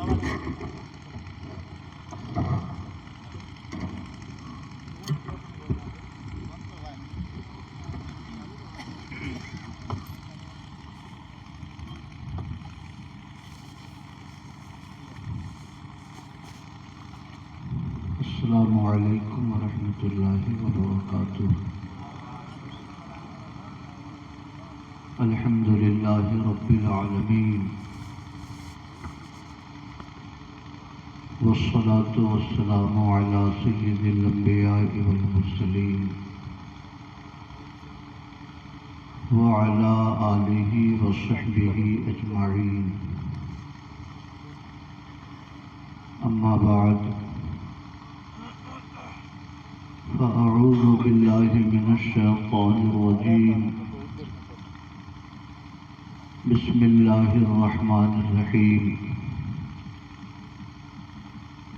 السلام علیکم ورحمۃ اللہ وبرکاتہ۔ الحمد للہ رب العالمین، والصلاة والسلام علی سید الانبیاء والمرسلین وعلی آلہ وصحبہ اجمعین، اما بعد فأعوذ باللہ من الشیطان الرجیم، بسم اللہ الرحمن الرحیم۔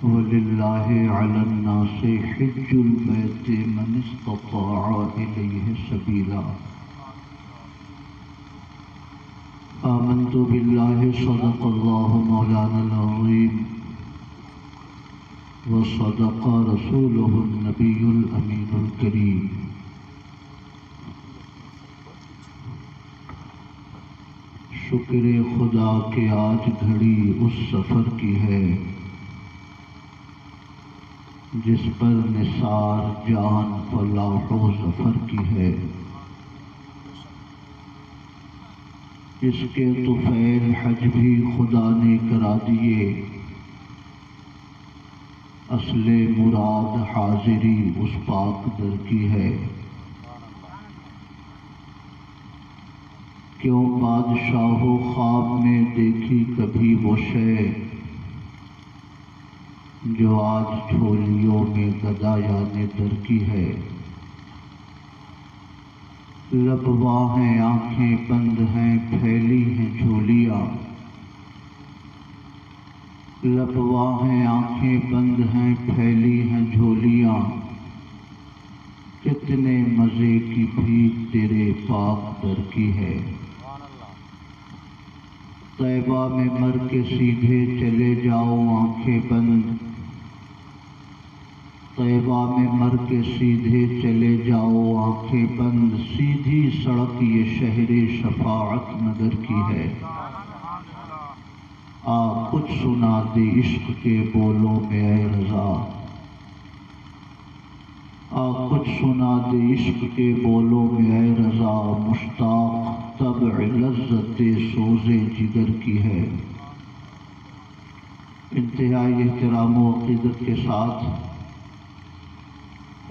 وَلِلَّهِ عَلَى النَّاسِ حِجُّ الْبَيْتِ مَنِ اسْتَطَاعَ إِلَيْهِ سَبِيلًا۔ آمنت بِاللَّهِ صدق اللَّهُ مَوْلَانَا الْعَظِيمُ وصدق رسوله النبی الامین الکریم۔ شکر خدا کہ آج گھڑی اس سفر کی ہے جس پر نثار جان فلاح و ظفر کی ہے، اس کے طفیل حج بھی خدا نے کرا دیے، اصل مراد حاضری اس پاک در کی ہے۔ کیوں بادشاہ و خواب میں دیکھی کبھی وہ شے جو آج جھولیوں میں گدایان در کی ہے۔ لب واہ ہیں آنکھیں بند ہیں پھیلی ہیں جھولیاں، لب واہ ہیں آنکھیں بند ہیں پھیلی ہیں جھولیاں، کتنے مزے کی بھیک تیرے پاک در کی ہے۔ طیبہ میں مر کے سیدھے چلے جاؤ آنکھیں بند، طیبہ میں مر کے سیدھے چلے جاؤ آنکھیں بند، سیدھی سڑک یہ شہر شفاعت نگر کی ہے۔ آ کچھ سنا دے عشق کے بولوں میں اے رضا، آ کچھ سنا دے عشق کے بولوں میں اے رضا، مشتاق طبع لذت سوز جگر کی ہے۔ انتہائی احترام و عقیدت کے ساتھ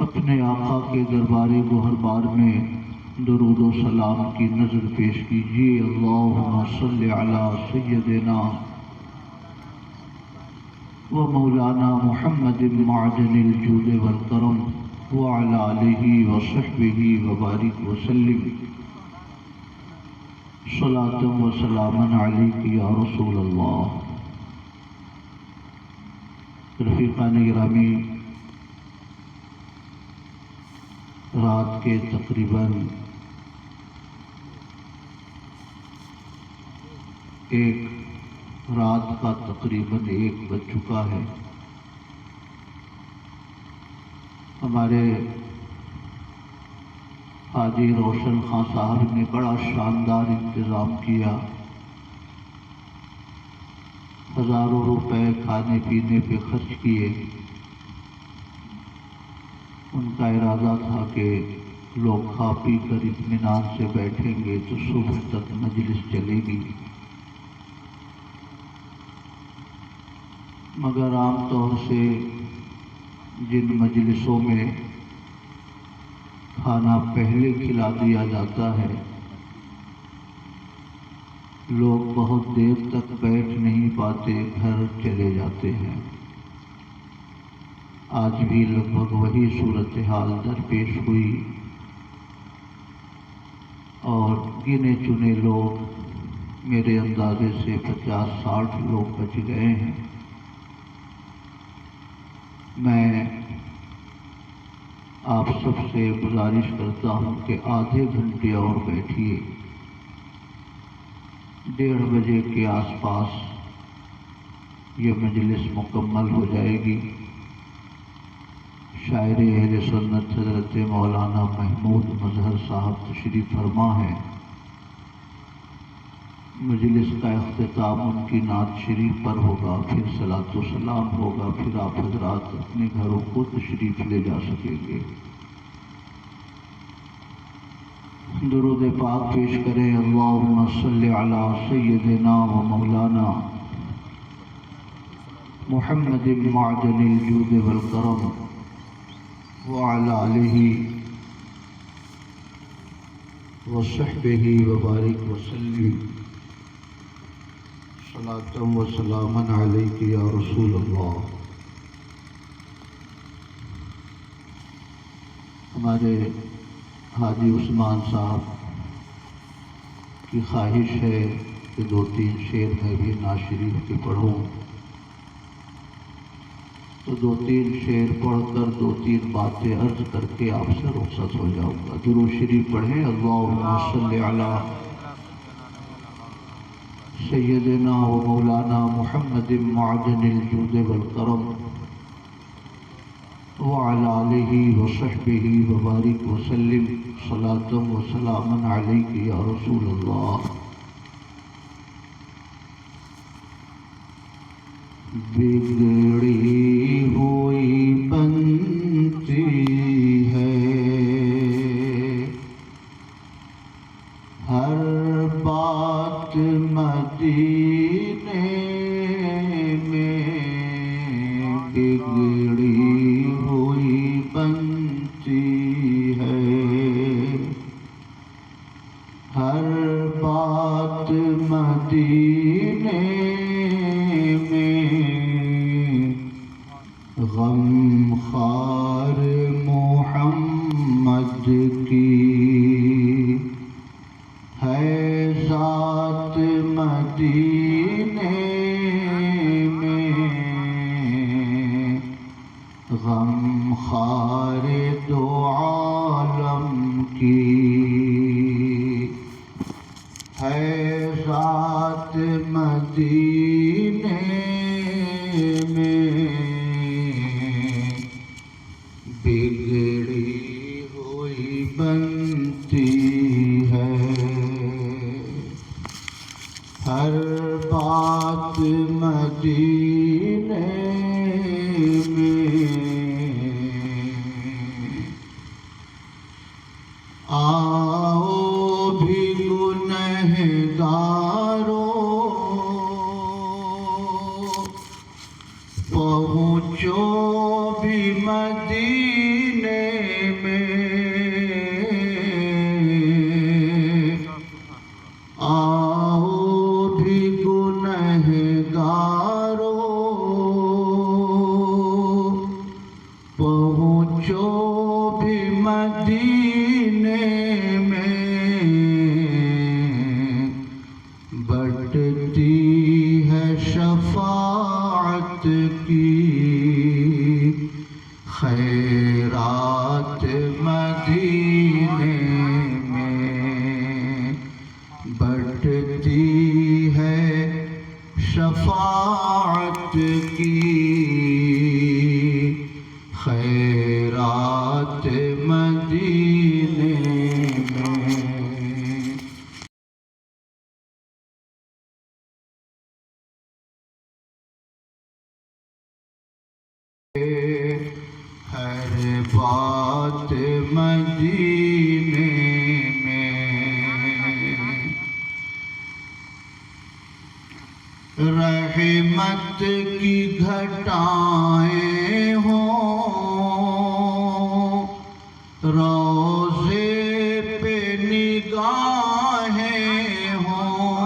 اپنے آقا کے دربار گوہربار میں درود و سلام کی نظر پیش کیجیے۔ اللہم صلی علی سیدنا و مولانا محمد معدن الجود والکرم وعلی آلہ وصحبہ وبارک وسلم، صلاۃ و سلام علیک یا رسول اللہ۔ رفیقان گرامی، رات کے تقریباً رات کا تقریباً 1 بج چکا ہے۔ ہمارے حاجی روشن خان صاحب نے بڑا شاندار انتظام کیا، ہزاروں روپے کھانے پینے پہ خرچ کیے۔ ان کا ارادہ تھا کہ لوگ کھا پی کر اطمینان سے بیٹھیں گے تو صبح تک مجلس چلے گی، مگر عام طور سے جن مجلسوں میں کھانا پہلے کھلا دیا جاتا ہے لوگ بہت دیر تک بیٹھ نہیں پاتے، گھر چلے جاتے ہیں۔ آج بھی لگ بھگ وہی صورتحال درپیش ہوئی اور گنے چنے لوگ، میرے اندازے سے 50-60 لوگ بچ گئے ہیں۔ میں آپ سب سے گزارش کرتا ہوں کہ آدھے گھنٹے اور بیٹھیے، 1:30 بجے کے آس پاس یہ مجلس مکمل ہو جائے گی۔ شاعر اہل سنت حضرت مولانا محمود مظہر صاحب تشریف فرما ہے۔ مجلس کا اختتام ان کی نعت شریف پر ہوگا، پھر صلاۃ و سلام ہوگا، پھر آپ حضرات اپنے گھروں کو تشریف لے جا سکیں گے۔ درود پاک پیش کریں۔ اللہم صلی علی سیدنا و مولانا محمد معدن الجود والکرم وعلی آلہ وصحبہ وبارک وسلم صلاۃ و سلاما علیک یا رسول اللہ۔ ہمارے حاجی عثمان صاحب کی خواہش ہے کہ 2-3 شعر میں بھی نعت شریف کے پڑھوں، تو 2-3 شعر پڑھ کر 2-3 باتیں عرض کر کے آپ سے رخصت ہو جاؤں گا۔ درود شریف پڑھیں۔ اللہم صلی علی سیدنا و مولانا محمد معدن الجود والکرم وعلی آلہ وصحبہ وبارک وسلم صلاۃ و سلاما علیک یا رسول اللہ۔ بگڑی ہوئی بنتی ہے ہر بات مدینے میں، بگڑی ہوئی بنتی ہے ہر بات مدینے میں، غم خوار محمد کی ہے ذات مدینے میں، غم خوار دو عالم کی ہے ذات مدینے میں، بگڑی ہوئی بنتی ہے ہر بات مدینے میں۔ آؤ بھی گنہگاروں پہنچو بھی مدینے میں، آؤ بھی گنہگاروں پہنچو بھی مدینے میں، بٹتی ہے شفاعت کی خیرات مدینے میں، بٹتی ہے شفاعت کی خیرات مدینے میں۔ ہر بات مدینے میں، رحمت کی گھٹائیں ہوں، روضے پہ نگاہیں ہوں،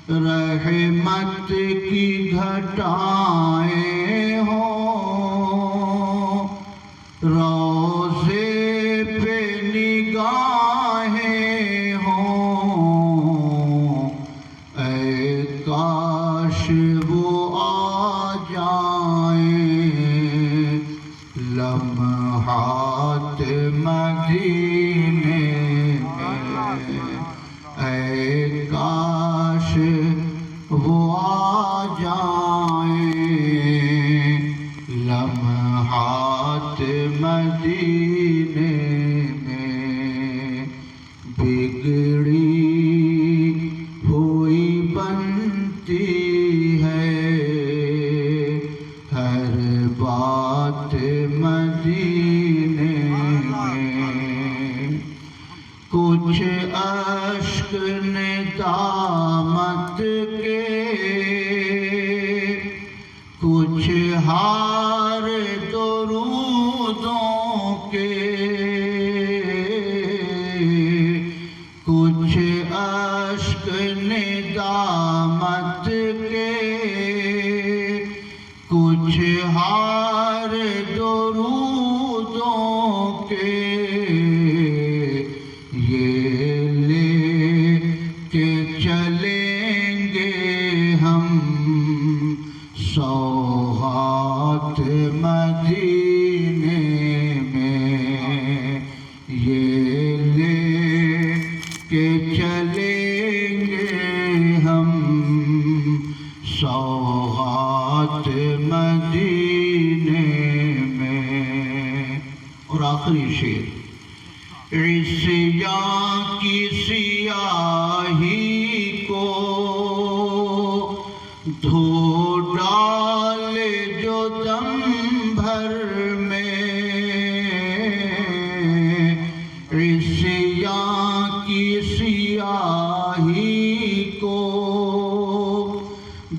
رحمت کی گھٹائیں ہوں، روضے پہ نگاہیں ہوں، اے کاش وہ آ جائیں لمحات مدینے میں، اے کاش ندامت کے کچھ ہار درودوں کے کچھ اشک ندامت کے کچھ ہار درودوں کے یہ لے کے چلیں گے ہم سوغات مدینے میں یہ لے کے چلیں گے ہم سوغات مدینے میں۔ اور آخری شعر، عصیاں کی سیاہی کو دھو ڈال جو دم بھر میں، عصیاں کی سیاہی کو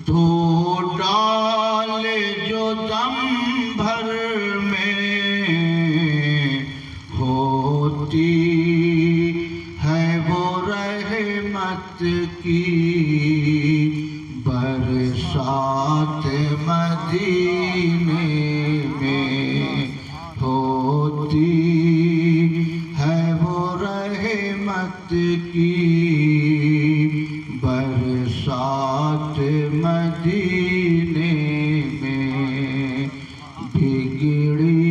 دھو ڈال جو دم بھر میں، ہوتی ہے وہ رحمت کی برسات مدینے میں، ہوتی ہے وہ رحمت کی برسات مدینے میں، بگڑی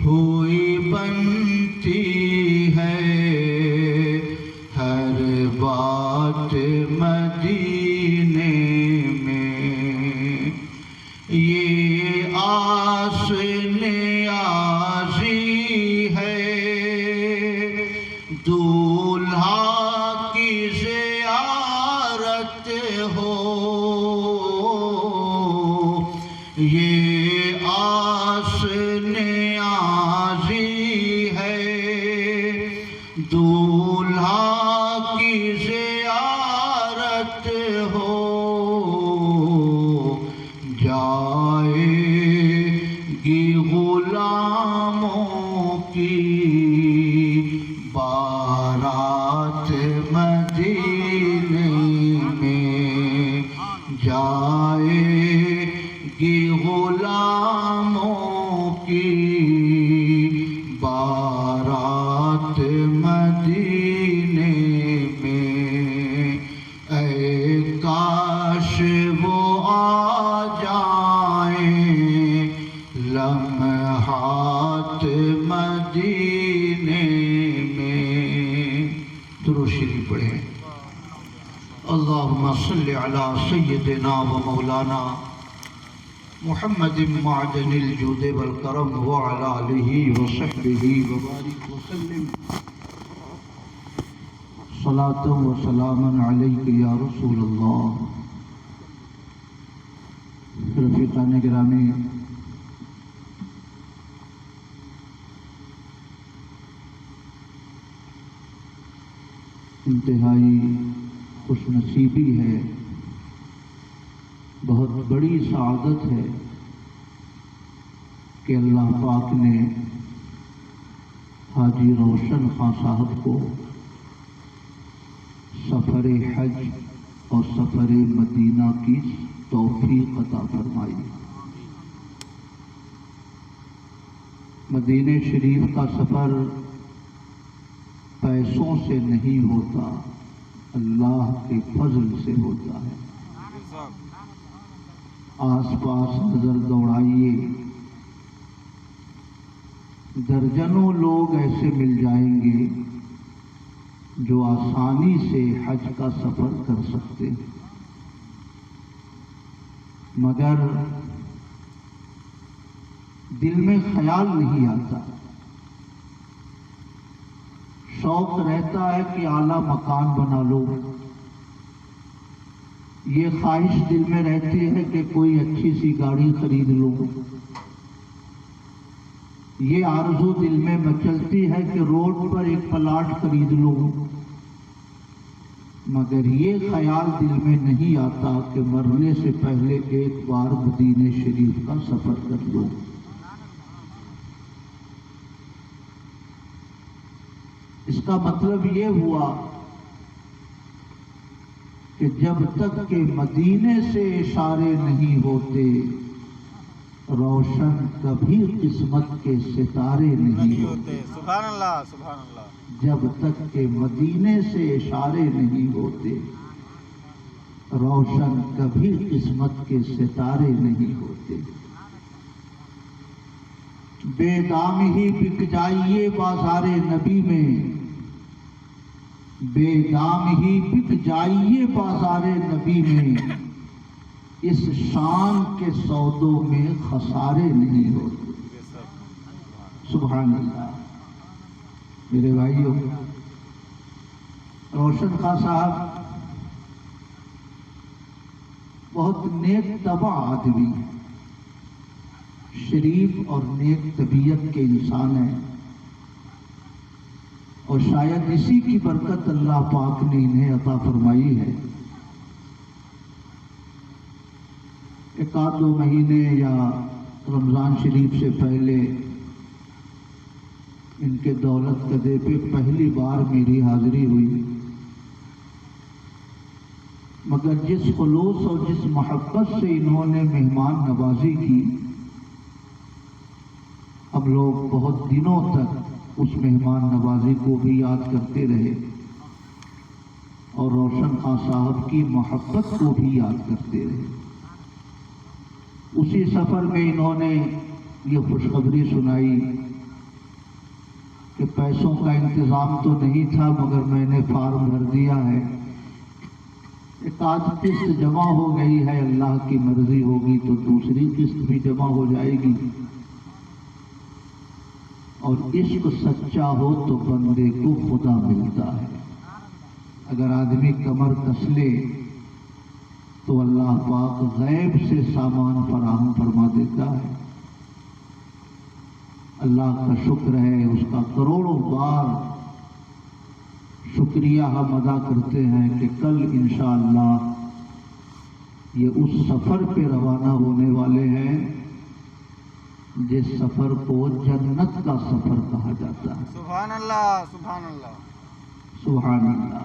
ہوئی بنتی ہے ہر بات مدینے میں، یہ آس نیازی ہے دولہا کی زیارت ہو، یہ آس نیازی ہے دولہا کی زیارت ہو، جائے گی غلاموں کی بارات مدینے میں، جائے گی غلاموں کی بارات مدینے میں، اے کاش وہ آ جائیں لمحات مدینے میں۔ درود شریف پڑھیں۔ اللہم صلی علی سیدنا و مولانا محمد معدن الجود والکرم وعلی آلہ وصحبہ وبارک وسلم، صلاۃ و سلاما علیک یا رسول اللہ۔ رفیقان گرامی، انتہائی خوش نصیبی ہے، بہت بڑی سعادت ہے کہ اللہ پاک نے حاجی روشن خان صاحب کو سفر حج اور سفر مدینہ کی توفیق عطا فرمائی۔ مدینہ شریف کا سفر پیسوں سے نہیں ہوتا، اللہ کے فضل سے ہوتا ہے۔ آس پاس نظر دوڑائیے، درجنوں لوگ ایسے مل جائیں گے جو آسانی سے حج کا سفر کر سکتے ہیں، مگر دل میں خیال نہیں آتا، شوق رہتا ہے کہ اعلیٰ مکان بنا لو، یہ خواہش دل میں رہتی ہے کہ کوئی اچھی سی گاڑی خرید لو، یہ آرزو دل میں مچلتی ہے کہ روڈ پر ایک پلاٹ خرید لو، مگر یہ خیال دل میں نہیں آتا کہ مرنے سے پہلے ایک بار مدینہ شریف کا سفر کر لوں۔ اس کا مطلب یہ ہوا کہ جب تک کہ مدینے سے اشارے نہیں ہوتے روشن کبھی قسمت کے ستارے نہیں ہوتے۔ سبحان اللہ، سبحان اللہ۔ جب تک کہ مدینے سے اشارے نہیں ہوتے روشن کبھی قسمت کے ستارے نہیں ہوتے۔ بے دام ہی بک جائیے بازار نبی میں، بے دام ہی بک جائیے بازار نبی میں، اس شان کے سودوں میں خسارے نہیں ہوتے۔ سبحان اللہ۔ میرے بھائیوں، روشن خان صاحب بہت نیک طبع آدمی، شریف اور نیک طبیعت کے انسان ہیں، اور شاید اسی کی برکت اللہ پاک نے انہیں عطا فرمائی ہے۔ ایک آدھ دو مہینے یا رمضان شریف سے پہلے ان کے دولت کدے پہ پہلی بار میری حاضری ہوئی، مگر جس خلوص اور جس محبت سے انہوں نے مہمان نوازی کی، ہم لوگ بہت دنوں تک اس مہمان نوازی کو بھی یاد کرتے رہے اور روشن خان صاحب کی محبت کو بھی یاد کرتے رہے۔ اسی سفر میں انہوں نے یہ خوشخبری سنائی کہ پیسوں کا انتظام تو نہیں تھا مگر میں نے فارم بھر دیا ہے، ایک آدھ قسط جمع ہو گئی ہے، اللہ کی مرضی ہوگی تو دوسری قسط بھی جمع ہو جائے گی، اور عشق سچا ہو تو بندے کو خدا ملتا ہے۔ اگر آدمی کمر کس لے تو اللہ پاک غیب سے سامان فراہم فرما دیتا ہے۔ اللہ کا شکر ہے، اس کا کروڑوں بار شکریہ ہم ادا کرتے ہیں کہ کل انشاءاللہ یہ اس سفر پہ روانہ ہونے والے ہیں جس سفر کو جنت کا سفر کہا جاتا ہے۔ سبحان اللہ، سبحان اللہ، سبحان اللہ۔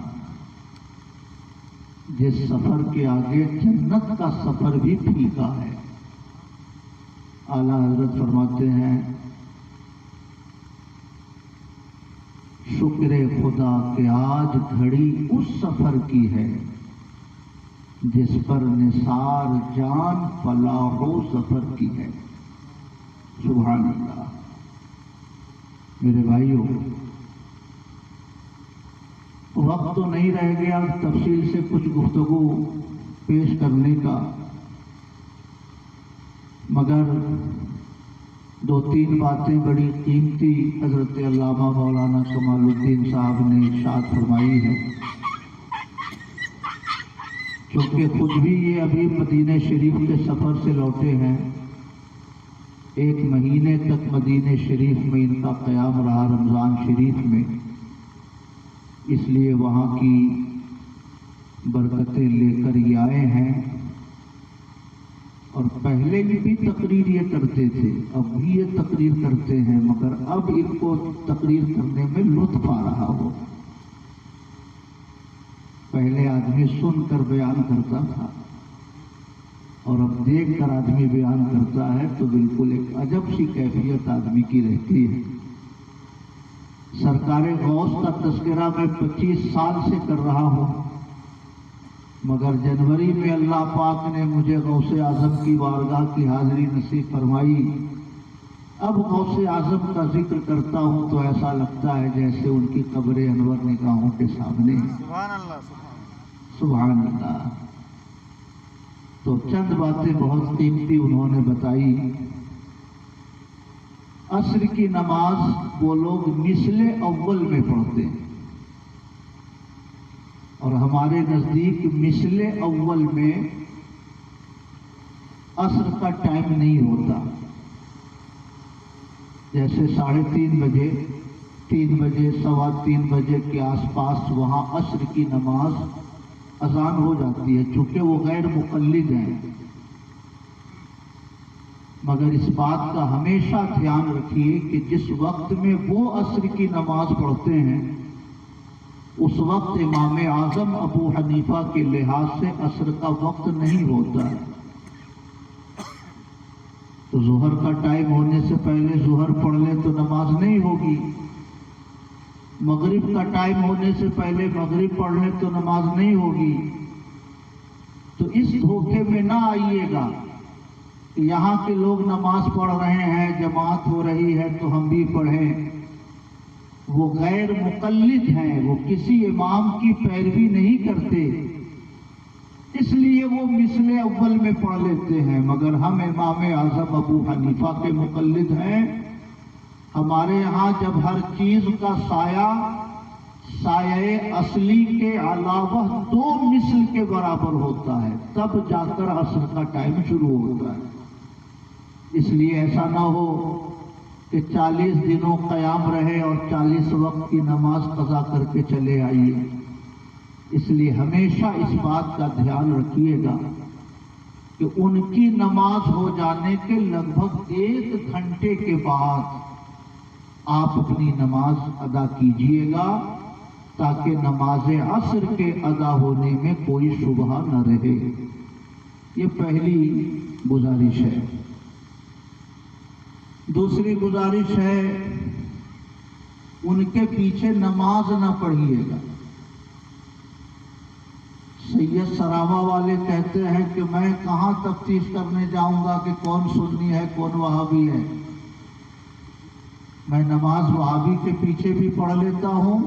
جس سفر کے آگے جنت کا سفر بھی پھیکا ہے۔ اعلیٰ حضرت فرماتے ہیں، شکر خدا کہ آج گھڑی اس سفر کی ہے جس پر نثار جان فلاح و سفر کی ہے۔ سبحان اللہ۔ میرے بھائیوں، وقت تو نہیں رہ گیا تفصیل سے کچھ گفتگو پیش کرنے کا، مگر دو تین باتیں بڑی قیمتی حضرت علامہ مولانا کمال الدین صاحب نے ارشاد فرمائی ہے۔ چونکہ خود بھی یہ ابھی مدینہ شریف کے سفر سے لوٹے ہیں، ایک مہینے تک مدینہ شریف میں ان کا قیام رہا رمضان شریف میں، اس لیے وہاں کی برکتیں لے کر یہ آئے ہیں، اور پہلے بھی تقریر یہ کرتے تھے، اب بھی یہ تقریر کرتے ہیں، مگر اب ان کو تقریر کرنے میں لطف آ رہا ہو۔ پہلے آدمی سن کر بیان کرتا تھا اور اب دیکھ کر آدمی بیان کرتا ہے تو بالکل ایک عجب سی کیفیت آدمی کی رہتی ہے۔ سرکار غوث کا تذکرہ میں 25 سال سے کر رہا ہوں، مگر جنوری میں اللہ پاک نے مجھے غوث اعظم کی بارگاہ کی حاضری نصیب فرمائی۔ اب غوث اعظم کا ذکر کرتا ہوں تو ایسا لگتا ہے جیسے ان کی قبر انور نگاہوں کے سامنے ہے۔ سبحان اللہ، سبحان اللہ۔ تو چند باتیں بہت قیمتی انہوں نے بتائی۔ عصر کی نماز وہ لوگ مثل اول میں پڑھتے ہیں، اور ہمارے نزدیک مثل اول میں عصر کا ٹائم نہیں ہوتا۔ جیسے 3:30 بجے، 3 بجے، 3:15 بجے کے آس پاس وہاں عصر کی نماز اذان ہو جاتی ہے، چونکہ وہ غیر مقلد ہیں۔ مگر اس بات کا ہمیشہ دھیان رکھیے کہ جس وقت میں وہ عصر کی نماز پڑھتے ہیں اس وقت امام اعظم ابو حنیفہ کے لحاظ سے عصر کا وقت نہیں ہوتا ہے۔ تو ظہر کا ٹائم ہونے سے پہلے ظہر پڑھ لے تو نماز نہیں ہوگی، مغرب کا ٹائم ہونے سے پہلے مغرب پڑھ لے تو نماز نہیں ہوگی۔ تو اس دھوکے میں نہ آئیے گا کہ یہاں کے لوگ نماز پڑھ رہے ہیں، جماعت ہو رہی ہے تو ہم بھی پڑھیں۔ وہ غیر مقلد ہیں، وہ کسی امام کی پیروی نہیں کرتے، اس لیے وہ مثل اول میں پڑھ لیتے ہیں۔ مگر ہم امام اعظم ابو حنیفہ کے مقلد ہیں۔ ہمارے ہاں جب ہر چیز کا سایہ اصلی کے علاوہ 2 مثل کے برابر ہوتا ہے تب جا کر عصر کا ٹائم شروع ہوتا ہے۔ اس لیے ایسا نہ ہو کہ 40 دنوں قیام رہے اور 40 وقت کی نماز قضا کر کے چلے آئیے۔ اس لیے ہمیشہ اس بات کا دھیان رکھیے گا کہ ان کی نماز ہو جانے کے لگ بھگ 1 گھنٹے کے بعد آپ اپنی نماز ادا کیجیے گا تاکہ نماز عصر کے ادا ہونے میں کوئی شبہ نہ رہے۔ یہ پہلی گزارش ہے۔ دوسری گزارش ہے، ان کے پیچھے نماز نہ پڑھیے گا۔ سید سراوا والے کہتے ہیں کہ میں کہاں تفتیش کرنے جاؤں گا کہ کون سنی ہے کون وہابی ہے۔ میں نماز وہابی کے پیچھے بھی پڑھ لیتا ہوں،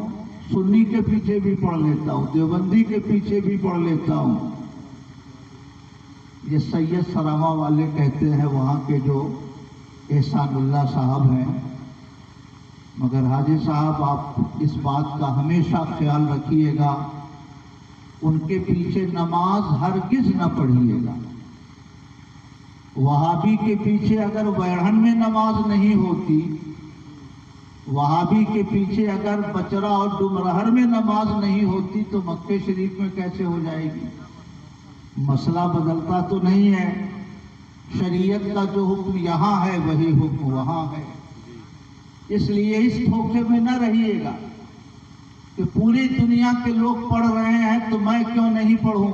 سنی کے پیچھے بھی پڑھ لیتا ہوں، دیوبندی کے پیچھے بھی پڑھ لیتا ہوں۔ یہ سید سراوا والے کہتے ہیں، وہاں کے جو احسان اللہ صاحب ہیں۔ مگر حاجی صاحب آپ اس بات کا ہمیشہ خیال رکھیے گا، ان کے پیچھے نماز ہرگز نہ پڑھیے گا۔ وہابی کے پیچھے اگر ویڑھن میں نماز نہیں ہوتی، وہابی کے پیچھے اگر بچرا اور ڈمرہر میں نماز نہیں ہوتی تو مکہ شریف میں کیسے ہو جائے گی؟ مسئلہ بدلتا تو نہیں ہے، شریعت کا جو حکم یہاں ہے وہی حکم وہاں ہے۔ اس لیے اس دھوکے میں نہ رہیے گا کہ پوری دنیا کے لوگ پڑھ رہے ہیں تو میں کیوں نہیں پڑھوں۔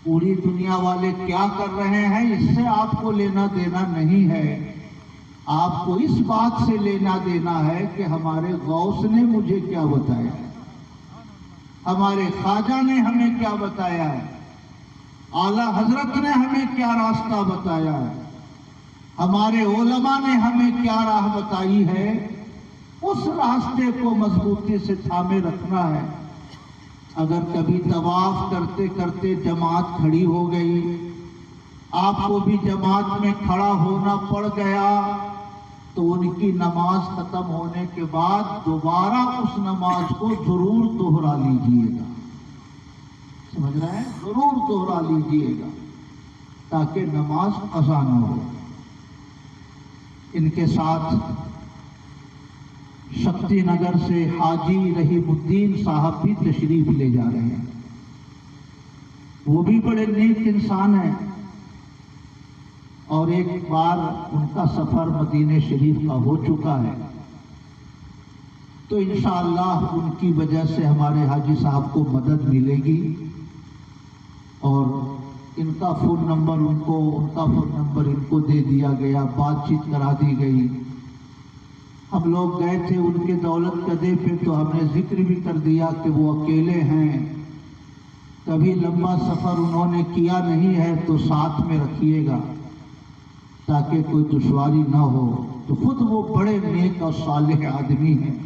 پوری دنیا والے کیا کر رہے ہیں اس سے آپ کو لینا دینا نہیں ہے۔ آپ کو اس بات سے لینا دینا ہے کہ ہمارے غوث نے مجھے کیا بتایا ہے، ہمارے خواجہ نے ہمیں کیا بتایا ہے، اعلیٰ حضرت نے ہمیں کیا راستہ بتایا ہے، ہمارے علماء نے ہمیں کیا راہ بتائی ہے، اس راستے کو مضبوطی سے تھامے رکھنا ہے۔ اگر کبھی طواف کرتے کرتے جماعت کھڑی ہو گئی، آپ کو بھی جماعت میں کھڑا ہونا پڑ گیا، تو ان کی نماز ختم ہونے کے بعد دوبارہ اس نماز کو ضرور دوہرا لیجئے گا۔ سمجھ رہے ہیں؟ ضرور دوہرا لیجئے گا تاکہ نماز قضا نہ ہو۔ ان کے ساتھ شکتی نگر سے حاجی رحیم الدین صاحب بھی تشریف لے جا رہے ہیں۔ وہ بھی بڑے نیک انسان ہیں، اور ایک بار ان کا سفر مدینہ شریف کا ہو چکا ہے، تو انشاءاللہ ان کی وجہ سے ہمارے حاجی صاحب کو مدد ملے گی، اور ان کا فون نمبر ان کو دے دیا گیا، بات چیت کرا دی گئی۔ ہم لوگ گئے تھے ان کے دولت قدے پہ، تو ہم نے ذکر بھی کر دیا کہ وہ اکیلے ہیں، کبھی لمبا سفر انہوں نے کیا نہیں ہے، تو ساتھ میں رکھیے گا تاکہ کوئی دشواری نہ ہو۔ تو خود وہ بڑے نیک اور صالح آدمی ہیں،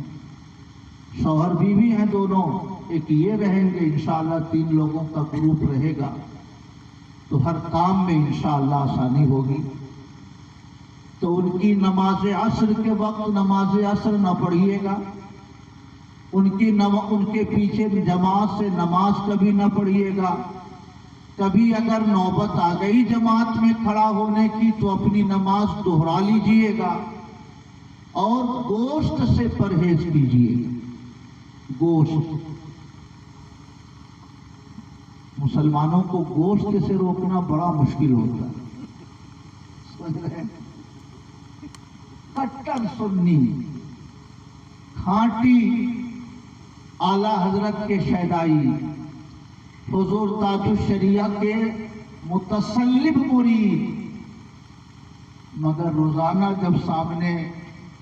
شوہر بیوی ہیں دونوں، ایک یہ رہیں گے، انشاءاللہ 3 لوگوں کا گروپ رہے گا، تو ہر کام میں انشاءاللہ آسانی ہوگی۔ تو ان کی نماز عصر کے وقت نماز عصر نہ پڑھیے گا، ان کے پیچھے جماعت سے نماز کبھی نہ پڑھیے گا۔ کبھی اگر نوبت آ گئی جماعت میں کھڑا ہونے کی تو اپنی نماز دوہرا لیجئے گا، اور گوشت سے پرہیز کیجئے گا۔ گوشت مسلمانوں کو گوشت سے روکنا بڑا مشکل ہوتا ہے، سمجھ رہے ہیں؟ کٹر سنی کھانٹی اعلی حضرت کے شیدائی حضور تاج الشریعہ کے متسلب مرید، مگر روزانہ جب سامنے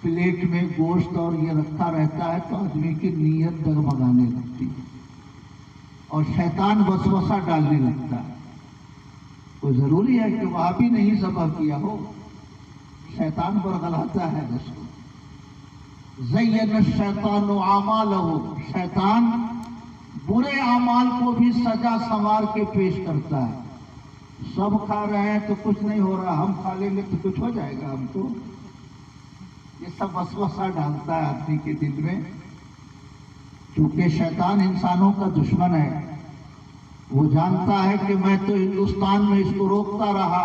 پلیٹ میں گوشت اور یہ رکھا رہتا ہے تو آدمی کی نیت ڈگمگانے لگتی ہے اور شیطان وسوسہ ڈالنے لگتا ہے۔ کوئی ضروری ہے کہ وہاں بھی نہیں ذبح کیا ہو، شیطان برگلاتا ہے اس کو۔ زین الشیطان اعمالہ، شیطان برے اعمال کو بھی سجا سنوار کے پیش کرتا ہے۔ سب کھا رہے ہیں تو کچھ نہیں ہو رہا، ہم کھا لیں گے تو کچھ ہو جائے گا ہم کو۔ یہ سب وسوسہ ڈالتا ہے آدمی کے دل میں، چونکہ شیطان انسانوں کا دشمن ہے۔ وہ جانتا ہے کہ میں تو ہندوستان میں اس کو روکتا رہا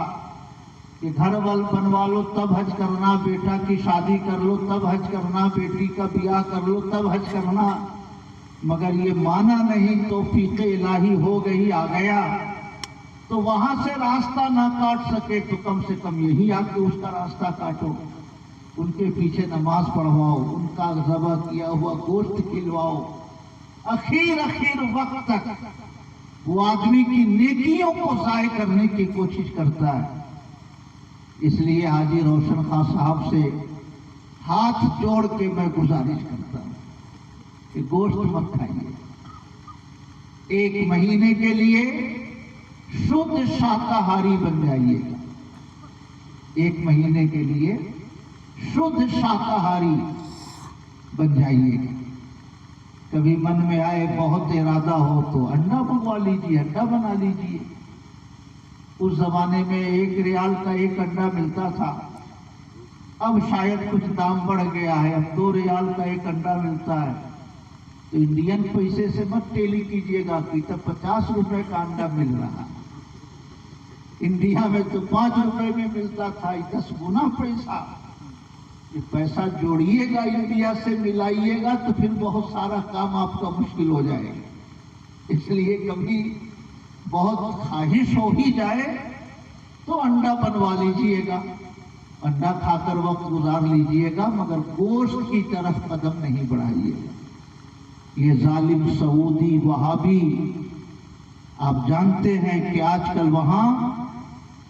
کہ گھر بنوا لو تب حج کرنا، بیٹا کی شادی کر لو تب حج کرنا، بیٹی کا بیاہ کر لو تب حج کرنا، مگر یہ مانا نہیں، توفیق الہی ہو گئی، آ گیا تو وہاں سے راستہ نہ کاٹ سکے تو کم سے کم یہی آ کے اس کا راستہ کاٹو، ان کے پیچھے نماز پڑھواؤ، ان کا ذبح کیا ہوا گوشت کھلواؤ، اخیر وقت تک وہ آدمی کی نیکیوں کو ضائع کرنے کی کوشش کرتا ہے۔ اس لیے حاجی روشن خان صاحب سے ہاتھ جوڑ کے میں گزارش کرتا ہوں کہ گوشت مت کھائیے، 1 مہینے کے لیے شدھ شاکاہاری بن جائیے گا، 1 مہینے کے لیے شدھ شاکاہاری بن جائیے گا۔ کبھی من میں آئے بہت ارادہ ہو تو انڈا منگوا لیجیے، انڈا بنا لیجیے۔ اس زمانے میں 1 ریال کا 1 انڈا ملتا تھا، اب شاید کچھ دام بڑھ گیا ہے، اب 2 ریال کا 1 انڈا ملتا ہے۔ تو انڈین پیسے سے مت ٹیلی کیجیے گا کہ تب 50 روپے کا انڈا مل رہا، انڈیا میں تو 5 روپے میں ملتا تھا، 10 گنا پیسہ۔ یہ پیسہ جوڑیے گا، انڈیا سے ملائیے گا تو پھر بہت سارا کام آپ کا مشکل ہو جائے گا۔ اس لیے کبھی بہت خواہش ہو ہی جائے تو انڈا بنوا لیجئے گا، انڈا کھا کر وقت گزار لیجئے گا، مگر گوشت کی طرف قدم نہیں بڑھائیے گا۔ یہ ظالم سعودی وہابی، آپ جانتے ہیں کہ آج کل وہاں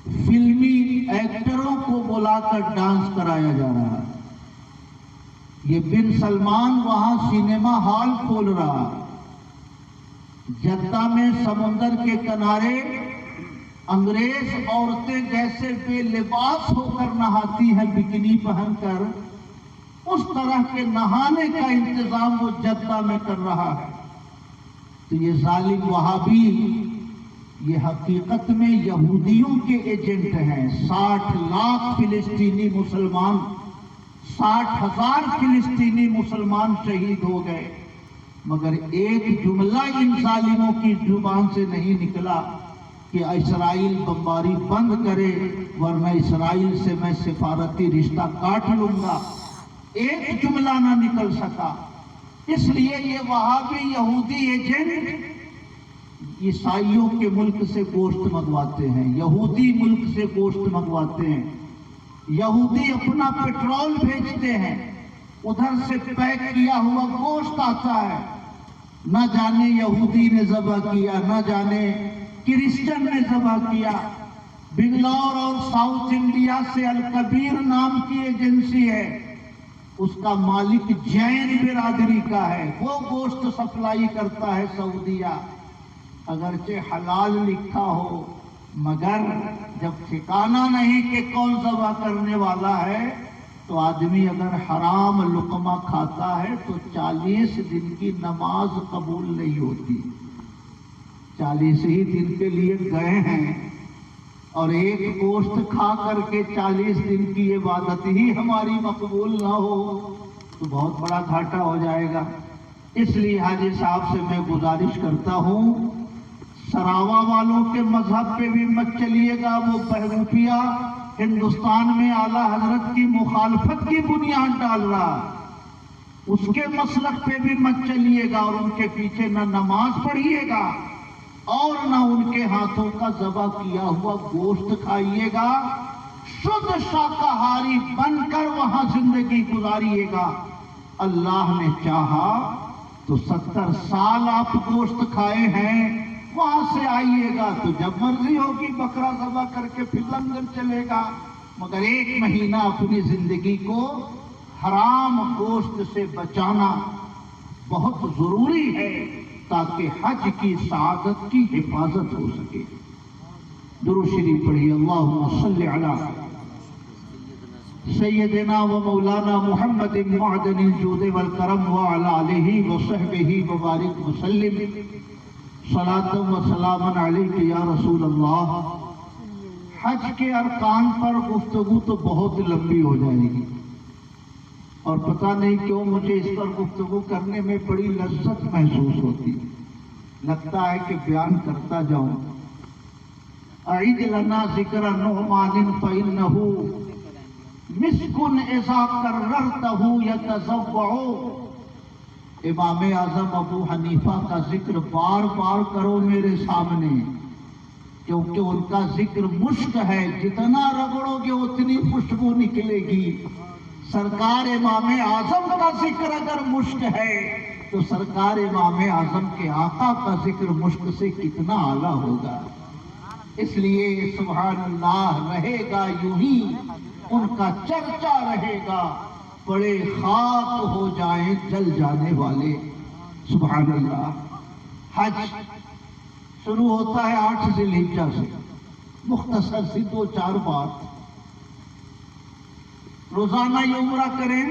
فلمی ایکٹروں کو بلا کر ڈانس کرایا جا رہا ہے۔ یہ بن سلمان وہاں سینما ہال کھول رہا، جدہ میں سمندر کے کنارے انگریز عورتیں جیسے بے لباس ہو کر نہاتی ہیں بکنی پہن کر، اس طرح کے نہانے کا انتظام وہ جدہ میں کر رہا ہے۔ تو یہ ظالم وہابی یہ حقیقت میں یہودیوں کے ایجنٹ ہیں۔ 60 لاکھ فلسطینی مسلمان، 60,000 فلسطینی مسلمان شہید ہو گئے، مگر ایک جملہ ان ظالموں کی زبان سے نہیں نکلا کہ اسرائیل بمباری بند کرے ورنہ اسرائیل سے میں سفارتی رشتہ کاٹ لوں گا، ایک جملہ نہ نکل سکا۔ اس لیے یہ وہابی یہودی ایجنٹ عیسائیوں کے ملک سے گوشت منگواتے ہیں، یہودی ملک سے گوشت منگواتے ہیں، یہودی اپنا پیٹرول بھیجتے ہیں، ادھر سے پیک کیا ہوا گوشت آتا ہے، نہ جانے یہودی نے ذبح کیا، نہ جانے کرسچن نے ذبح کیا۔ بنگلور اور ساؤتھ انڈیا سے الکبیر نام کی ایجنسی ہے، اس کا مالک جین برادری کا ہے، وہ گوشت سپلائی کرتا ہے سعودیہ، اگرچہ حلال لکھا ہو، مگر جب ٹھکانہ نہیں کہ کون ذبح کرنے والا ہے تو آدمی اگر حرام لقمہ کھاتا ہے تو 40 دن کی نماز قبول نہیں ہوتی۔ 40 ہی دن کے لیے گئے ہیں اور ایک گوشت کھا کر کے 40 دن کی عبادت ہی ہماری مقبول نہ ہو تو بہت بڑا گھاٹا ہو جائے گا۔ اس لیے حاجی صاحب سے میں گزارش کرتا ہوں، سراوا والوں کے مذہب پہ بھی مت چلیے گا، وہ بہروپیہ ہندوستان میں اعلیٰ حضرت کی مخالفت کی بنیاد ڈال رہا، اس کے مسلک پہ بھی مت چلیے گا اور ان کے پیچھے نہ نماز پڑھیے گا اور نہ ان ہاتھوں کا ذبح کیا ہوا گوشت کھائیے گا، شدھ شاکاہاری بن کر وہاں زندگی گزاریے گا۔ اللہ نے چاہا تو 70 سال آپ گوشت کھائے ہیں، وہاں سے آئیے گا تو جب مرضی ہوگی بکرا ذبح کر کے پھر لنگر چلے گا، مگر 1 مہینہ اپنی زندگی کو حرام گوشت سے بچانا بہت ضروری ہے تاکہ حج کی سعادت کی حفاظت ہو سکے۔ درود شریف پڑھیے، اللہم صلی علی سیدنا و مولانا محمد معدن الجود والکرم وعلی آلہ وصحبہ وبارک وسلم، صلاۃ و سلام علیک یا رسول اللہ۔ حج کے ارکان پر گفتگو تو بہت لمبی ہو جائے گی، اور پتہ نہیں کیوں مجھے اس پر گفتگو کرنے میں بڑی لذت محسوس ہوتی، لگتا ہے کہ بیان کرتا جاؤں۔ اعید لنا ذکر نعمان فإنہ مسکن اذا کررتہ یتزوع۔ امام اعظم ابو حنیفہ کا ذکر بار بار کرو میرے سامنے، کیونکہ ان کا ذکر مشک ہے، جتنا رگڑو گے اتنی خوشبو نکلے گی۔ سرکار امام اعظم کا ذکر اگر مشک ہے تو سرکار امام اعظم کے آقا کا ذکر مشک سے کتنا اعلیٰ ہوگا۔ اس لیے سبحان اللہ رہے گا یوں ہی، ان کا چرچا رہے گا، بڑے خاک ہو جائیں جل جانے والے۔ سبحان اللہ۔ حج شروع ہوتا ہے 8 ذی الحجہ سے۔ مختصر سی 2-4 بات، روزانہ یہ عمرہ کریں،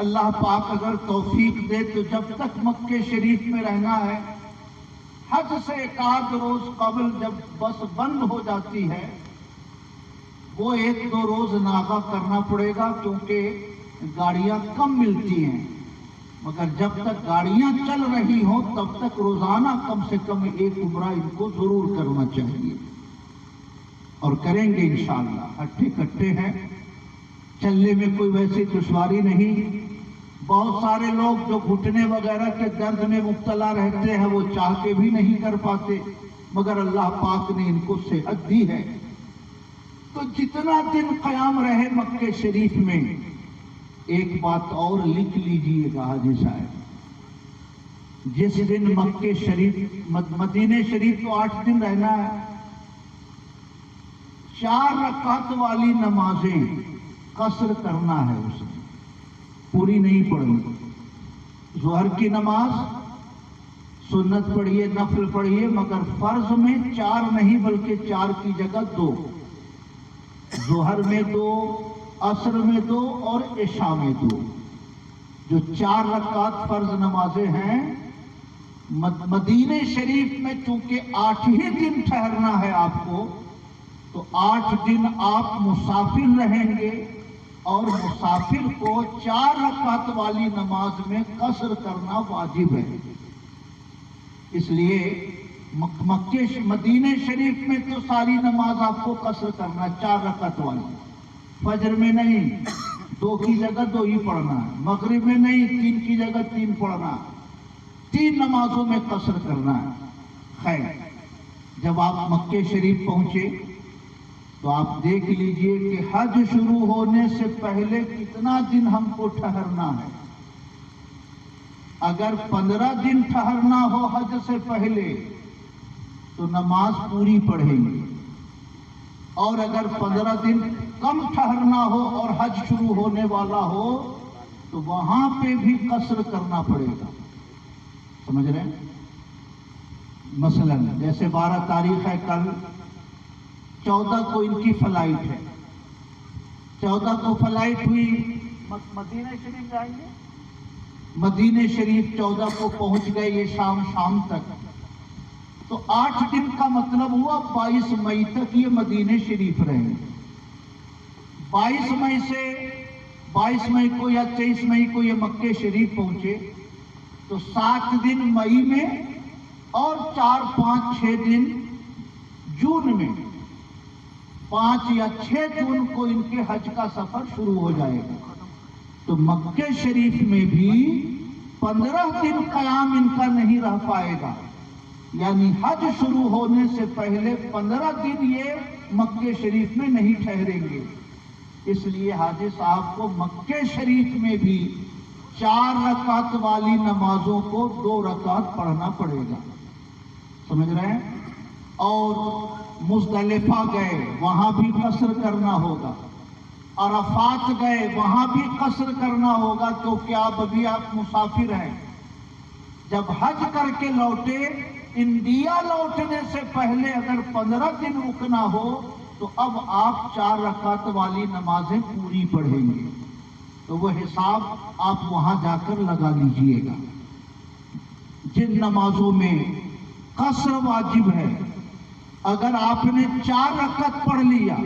اللہ پاک اگر توفیق دے تو جب تک مکہ شریف میں رہنا ہے، حج سے 1 روز قبل جب بس بند ہو جاتی ہے وہ 1-2 روز ناغہ کرنا پڑے گا، کیونکہ گاڑیاں کم ملتی ہیں، مگر جب تک گاڑیاں چل رہی ہوں تب تک روزانہ کم سے کم 1 عمرہ ان کو ضرور کرنا چاہیے، اور کریں گے انشاءاللہ۔ ہٹھے کٹھے ہیں، چلنے میں کوئی ویسی دشواری نہیں۔ بہت سارے لوگ جو گھٹنے وغیرہ کے درد میں مبتلا رہتے ہیں وہ چاہ کے بھی نہیں کر پاتے، مگر اللہ پاک نے ان کو صحت دی ہے۔ تو جتنا دن قیام رہے مکہ شریف میں، ایک بات اور لکھ لیجئے گا حاجی صاحب، جس دن مکہ شریف مدینہ شریف تو 8 دن رہنا ہے، 4 رکعت والی نمازیں قصر کرنا ہے، اس میں پوری نہیں پڑھنی۔ ظہر کی نماز سنت پڑھیے، نفل پڑھیے، مگر فرض میں 4 نہیں بلکہ 4 کی جگہ 2، ظہر میں 2، عصر میں 2 اور عشاء میں 2، جو 4 رکعت فرض نمازیں ہیں۔ مدینہ شریف میں چونکہ 8 ہی دن ٹھہرنا ہے آپ کو، تو 8 دن آپ مسافر رہیں گے، اور مسافر کو 4 رکعت والی نماز میں قصر کرنا واجب ہے۔ اس لیے مدینہ شریف میں تو ساری نماز آپ کو قصر کرنا، 4 رکعت والی، فجر میں نہیں 2 کی جگہ 2 ہی پڑھنا ہے، مغرب میں نہیں 3 کی جگہ 3 پڑھنا، 3 نمازوں میں قصر کرنا ہے۔ خیر، جب آپ مکہ شریف پہنچے تو آپ دیکھ لیجئے کہ حج شروع ہونے سے پہلے کتنا دن ہم کو ٹھہرنا ہے۔ اگر 15 دن ٹھہرنا ہو حج سے پہلے تو نماز پوری پڑھیں گے، اور اگر 15 دن کم ٹھہرنا ہو اور حج شروع ہونے والا ہو تو وہاں پہ بھی قصر کرنا پڑے گا۔ سمجھ رہے ہیں؟ مثلا جیسے 12 تاریخ ہے کل، 14 کو ان کی فلائٹ ہے، 14 کو فلائٹ ہوئی، مدینہ شریف جائیں گے، مدینہ شریف 14 کو پہنچ گئے، یہ شام تک، تو 8 دن کا مطلب ہوا 22 مئی تک یہ مدینہ شریف رہیں۔ 22 مئی کو یا 23 مئی کو یہ مکہ شریف پہنچے، تو 7 دن مئی میں اور 4، 5، 6 دن جون میں، 5 یا 6 جون کو ان کے حج کا سفر شروع ہو جائے گا۔ تو مکہ شریف میں بھی 15 دن قیام ان کا نہیں رہ پائے گا، یعنی حج شروع ہونے سے پہلے 15 دن یہ مکہ شریف میں نہیں ٹھہریں گے. اس لیے حاجی صاحب کو مکہ شریف میں بھی 4 رکعت والی نمازوں کو 2 رکعت پڑھنا پڑے گا. سمجھ رہے ہیں؟ اور مزدلفہ گئے وہاں بھی قصر کرنا ہوگا. عرفات گئے وہاں بھی قصر کرنا ہوگا کیونکہ آپ مسافر ہیں. جب حج کر کے لوٹے انڈیا لوٹنے سے پہلے اگر 15 دن رکنا ہو تو اب آپ 4 رکعت والی نمازیں پوری پڑھیں گے. تو وہ حساب آپ وہاں جا کر لگا لیجئے گا. جن نمازوں میں قصر واجب ہے اگر آپ نے 4 رکعت پڑھ لیا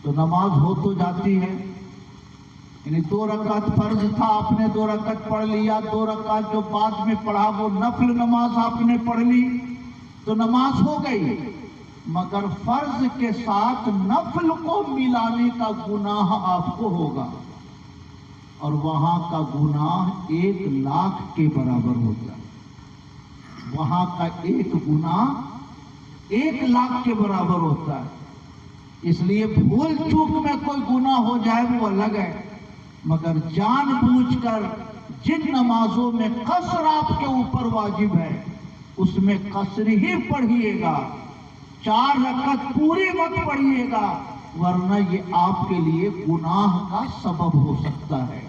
تو نماز ہو تو جاتی ہے. یعنی 2 رکعت فرض تھا آپ نے 2 رکعت پڑھ لیا, 2 رکعت جو بعد میں پڑھا وہ نفل نماز آپ نے پڑھ لی تو نماز ہو گئی. مگر فرض کے ساتھ نفل کو ملانے کا گناہ آپ کو ہوگا اور وہاں کا گناہ 1,00,000 کے برابر ہوتا ہے. وہاں کا ایک گناہ 1,00,000 کے برابر ہوتا ہے. اس لیے بھول چوک میں کوئی گناہ ہو جائے وہ الگ ہے, مگر جان بوجھ کر جن نمازوں میں قصر آپ کے اوپر واجب ہے اس میں قصر ہی پڑھیے گا. 4 رکعت پوری مت پڑھیے گا ورنہ یہ آپ کے لیے گناہ کا سبب ہو سکتا ہے.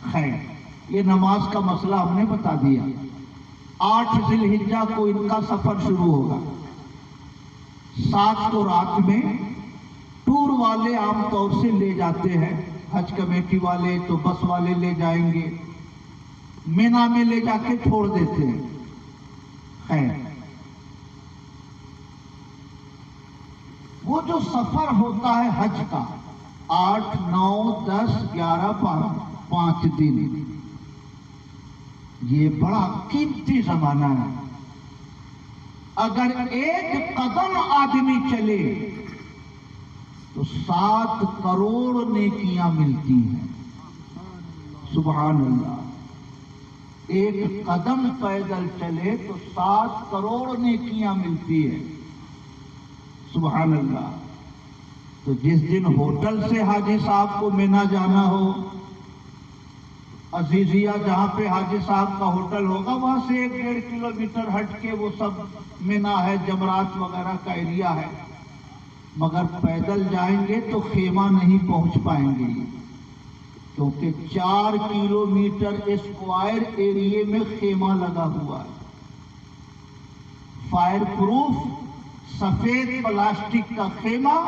خیر, یہ نماز کا مسئلہ ہم نے بتا دیا. 8 ذی الحجہ کو ان کا سفر شروع ہوگا. 7 کو رات میں ٹور والے عام طور سے لے جاتے ہیں, حج کمیٹی والے تو بس والے لے جائیں گے, مینا میں لے جا کے چھوڑ دیتے ہیں. خیر, وہ جو سفر ہوتا ہے حج کا 8, 9, 10, 11, 12 5 دن, یہ بڑا قیمتی زمانہ ہے. اگر ایک قدم آدمی چلے تو 7 کروڑ نیکیاں ملتی ہیں. سبحان اللہ. ایک قدم پیدل چلے تو 7 کروڑ نیکیاں ملتی ہیں. سبحان اللہ. تو جس دن ہوٹل سے حاجی صاحب کو مینا جانا ہو, عزیزیہ جہاں پہ حاجی صاحب کا ہوٹل ہوگا وہاں سے 1-1.5 کلومیٹر ہٹ کے وہ سب مینا ہے, جمرات وغیرہ کا ایریا ہے. مگر پیدل جائیں گے تو خیمہ نہیں پہنچ پائیں گے کیونکہ 4 کلومیٹر اسکوائر ایریے میں خیمہ لگا ہوا ہے. فائر پروف سفید پلاسٹک کا خیمہ,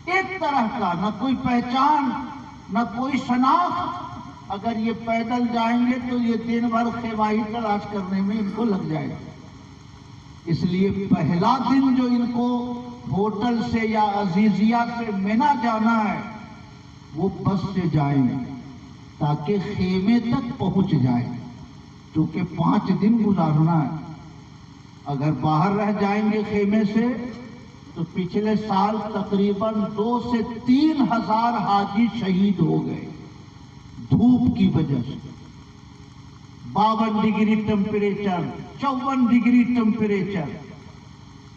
ایک طرح کا, نہ کوئی پہچان نہ کوئی شناخت. اگر یہ پیدل جائیں گے تو یہ دن بھر خیمہ ہی تلاش کرنے میں ان کو لگ جائے گا. اس لیے پہلا دن جو ان کو ہوٹل سے یا عزیزیہ سے مینا جانا ہے وہ بس سے جائیں تاکہ خیمے تک پہنچ جائیں, کیونکہ 5 دن گزارنا ہے. اگر باہر رہ جائیں گے خیمے سے تو پچھلے سال تقریباً 2 سے 3 ہزار حاجی شہید ہو گئے دھوپ کی وجہ سے. 52 degree temperature, 54 degree temperature.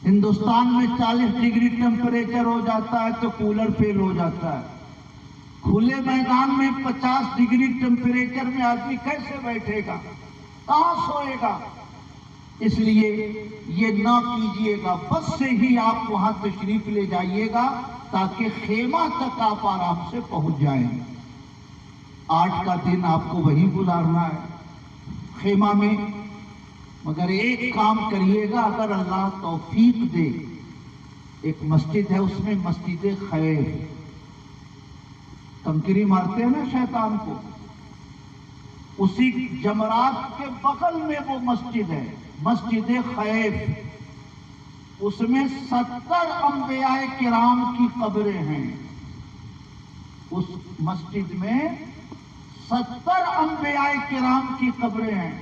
Hindustan میں 40 ڈگری ٹیمپریچر ہو جاتا ہے تو کولر فیل ہو جاتا ہے. کھلے میدان میں 50 ڈگری ٹیمپریچر میں آدمی کیسے بیٹھے گا, کہاں سوئے گا؟ اس لیے یہ نہ کیجئے گا, بس سے ہی آپ وہاں تشریف لے جائیے گا تاکہ خیمہ تک آپ آرام سے پہنچ جائیں. 8 کا دن آپ کو وہیں گزارنا ہے خیمہ میں. مگر ایک کام کریے گا, اگر اللہ توفیق دے, ایک مسجد ہے اس میں مسجد خیف, کنکری مارتے ہیں نا شیطان کو, اسی جمرات کے بغل میں وہ مسجد ہے, مسجد خیف. اس میں 70 انبیاء کرام کی قبریں ہیں. اس مسجد میں 70 انبیاء کرام کی قبریں ہیں.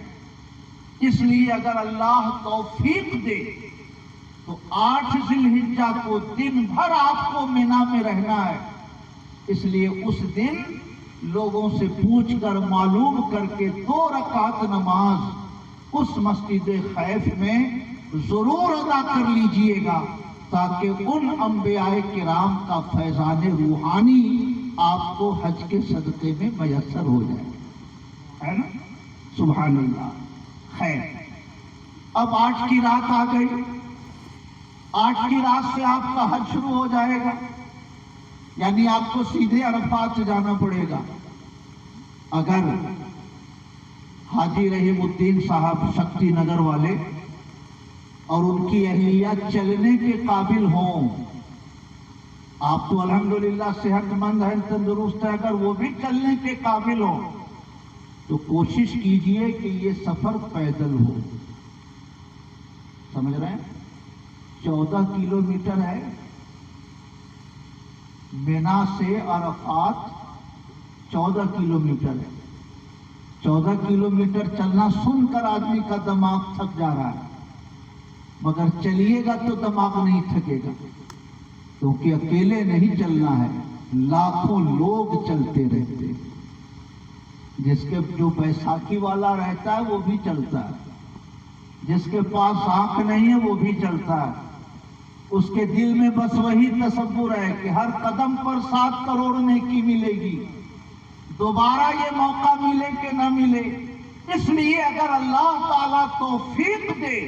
اس لیے اگر اللہ توفیق دے تو 8 ذی الحجہ کو دن بھر آپ کو مینا میں رہنا ہے. اس لیے اس دن لوگوں سے پوچھ کر معلوم کر کے 2 رکعت نماز اس مسجد خیف میں ضرور ادا کر لیجئے گا تاکہ ان انبیاء کرام کا فیضان روحانی آپ کو حج کے صدقے میں میسر ہو جائے، ہے نا؟ سبحان اللہ۔ خیر، اب آج کی رات آ گئی، آج کی رات سے آپ کا حج شروع ہو جائے گا، یعنی آپ کو سیدھے عرفات جانا پڑے گا۔ اگر حاجی رحیم الدین صاحب شکتی نگر والے اور ان کی اہلیہ چلنے کے قابل ہوں، آپ تو الحمدللہ صحت مند ہیں، تندرست ہیں، اگر وہ بھی چلنے کے قابل ہوں تو کوشش کیجئے کہ یہ سفر پیدل ہو۔ سمجھ رہے ہیں؟ 14 کلومیٹر ہے مینا سے عرفات، 14 کلومیٹر ہے۔ 14 کلومیٹر چلنا سن کر آدمی کا دماغ تھک جا رہا ہے، مگر چلیے گا تو دماغ نہیں تھکے گا، کیونکہ اکیلے نہیں چلنا ہے، لاکھوں لوگ چلتے رہتے ہیں۔ جس کے جو بیساکھی والا رہتا ہے وہ بھی چلتا ہے، جس کے پاس آنکھ نہیں ہے وہ بھی چلتا ہے، اس کے دل میں بس وہی تصور ہے کہ ہر قدم پر 7 کروڑ نیکی ملے گی، دوبارہ یہ موقع ملے کہ نہ ملے۔ اس لیے اگر اللہ تعالیٰ توفیق دے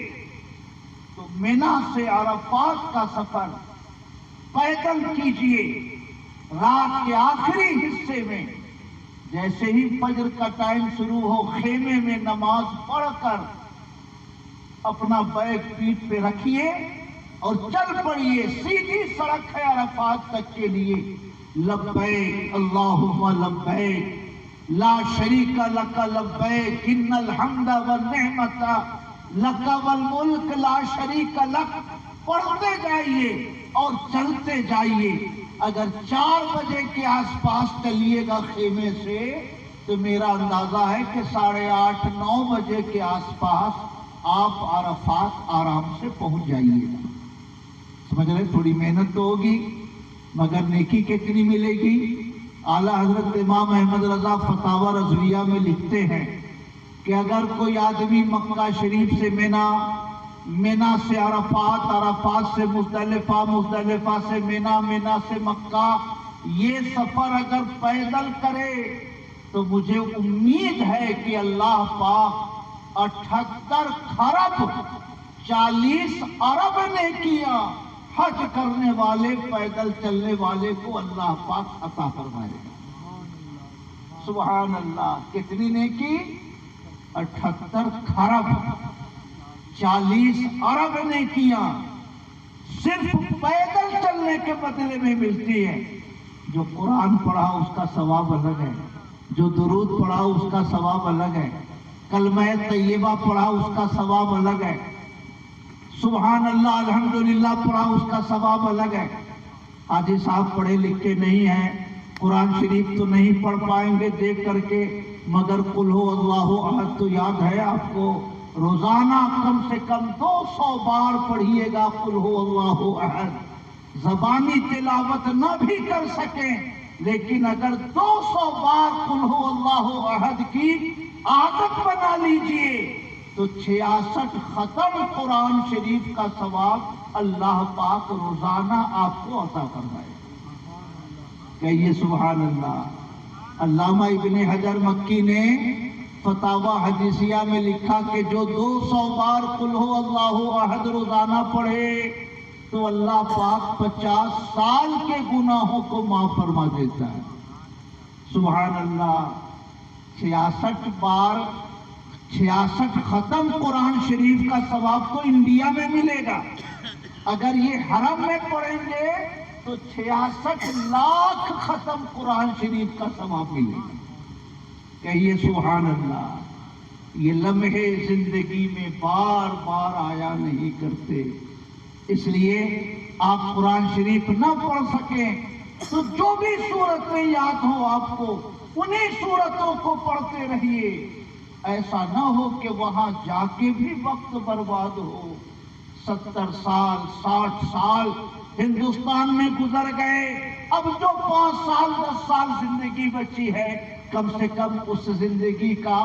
تو مینا سے عرفات کا سفر پیدل کیجئے۔ رات کے آخری حصے میں جیسے ہی فجر کا ٹائم شروع ہو، خیمے میں نماز پڑھ کر اپنا بیگ پیٹھ پہ رکھیے اور چل پڑیے، سیدھی سڑک ہے عرفات تک کے لیے۔ لبیک اللہم لبیک لا شریک لک لبیک ان الحمد والنعمت لک والملک لا شریک لک، پڑھتے جائیے اور چلتے جائیے۔ اگر 4 بجے کے آس پاس چلیے گا خیمے سے تو میرا اندازہ ہے کہ 8:30 9 بجے کے آس پاس آپ عرفات آرام سے پہنچ جائیے گا۔ سمجھ رہے؟ تھوڑی محنت تو ہوگی مگر نیکی کتنی ملے گی؟ اعلیٰ حضرت امام احمد رضا فتاوی رضویہ میں لکھتے ہیں کہ اگر کوئی آدمی مکہ شریف سے مینا سے عرفات، عرفات سے مزدلفہ، مزدلفہ سے مینا، مینا سے مکہ، یہ سفر اگر پیدل کرے تو مجھے امید ہے کہ اللہ پاک 78 خرب 40 ارب نیکیاں حج کرنے والے، پیدل چلنے والے کو اللہ پاک عطا فرمائے گا۔ سبحان اللہ۔ کتنی نیکی؟ 78 خرب 40 ارب نیکیاں صرف پیدل چلنے کے بدلے میں ملتی ہے۔ جو قرآن پڑھا اس کا ثواب الگ ہے، جو درود پڑھا اس کا ثواب الگ ہے، کلمہ طیبہ پڑھا اس کا ثواب الگ ہے، سبحان اللہ الحمدللہ پڑھا اس کا ثواب الگ ہے۔ حاجی صاحب پڑھے لکھے نہیں ہیں، قرآن شریف تو نہیں پڑھ پائیں گے دیکھ کر کے، مگر قل ہو اللہ احد تو یاد ہے آپ کو؟ روزانہ کم سے کم 200 بار پڑھیے گا قل ہو اللہ احد۔ زبانی تلاوت نہ بھی کر سکیں لیکن اگر 200 بار قل ہو اللہ احد کی عادت بنا لیجئے تو 66 ختم قرآن شریف کا ثواب اللہ پاک روزانہ آپ کو عطا فرمائے۔ کہیے سبحان اللہ۔ علامہ ابن حجر مکی نے فتاوی حدیثیہ میں لکھا کہ جو 200 بار قل ہو اللہ احد روزانہ پڑھے تو اللہ پاک 50 سال کے گناہوں کو معاف فرما دیتا ہے۔ سبحان اللہ۔ 66 ختم قرآن شریف کا ثواب تو انڈیا میں ملے گا، اگر یہ حرم میں پڑھیں گے تو 66 لاکھ ختم قرآن شریف کا ثواب ملے گا۔ کہیے سبحان اللہ۔ یہ لمحے زندگی میں بار بار آیا نہیں کرتے، اس لیے آپ قرآن شریف نہ پڑھ سکیں تو جو بھی سورتیں یاد ہو آپ کو انہی سورتوں کو پڑھتے رہیے۔ ایسا نہ ہو کہ وہاں جا کے بھی وقت برباد ہو۔ 70 سال 60 سال ہندوستان میں گزر گئے، اب جو 5 سال 10 سال زندگی بچی ہے کم سے کم اس زندگی کا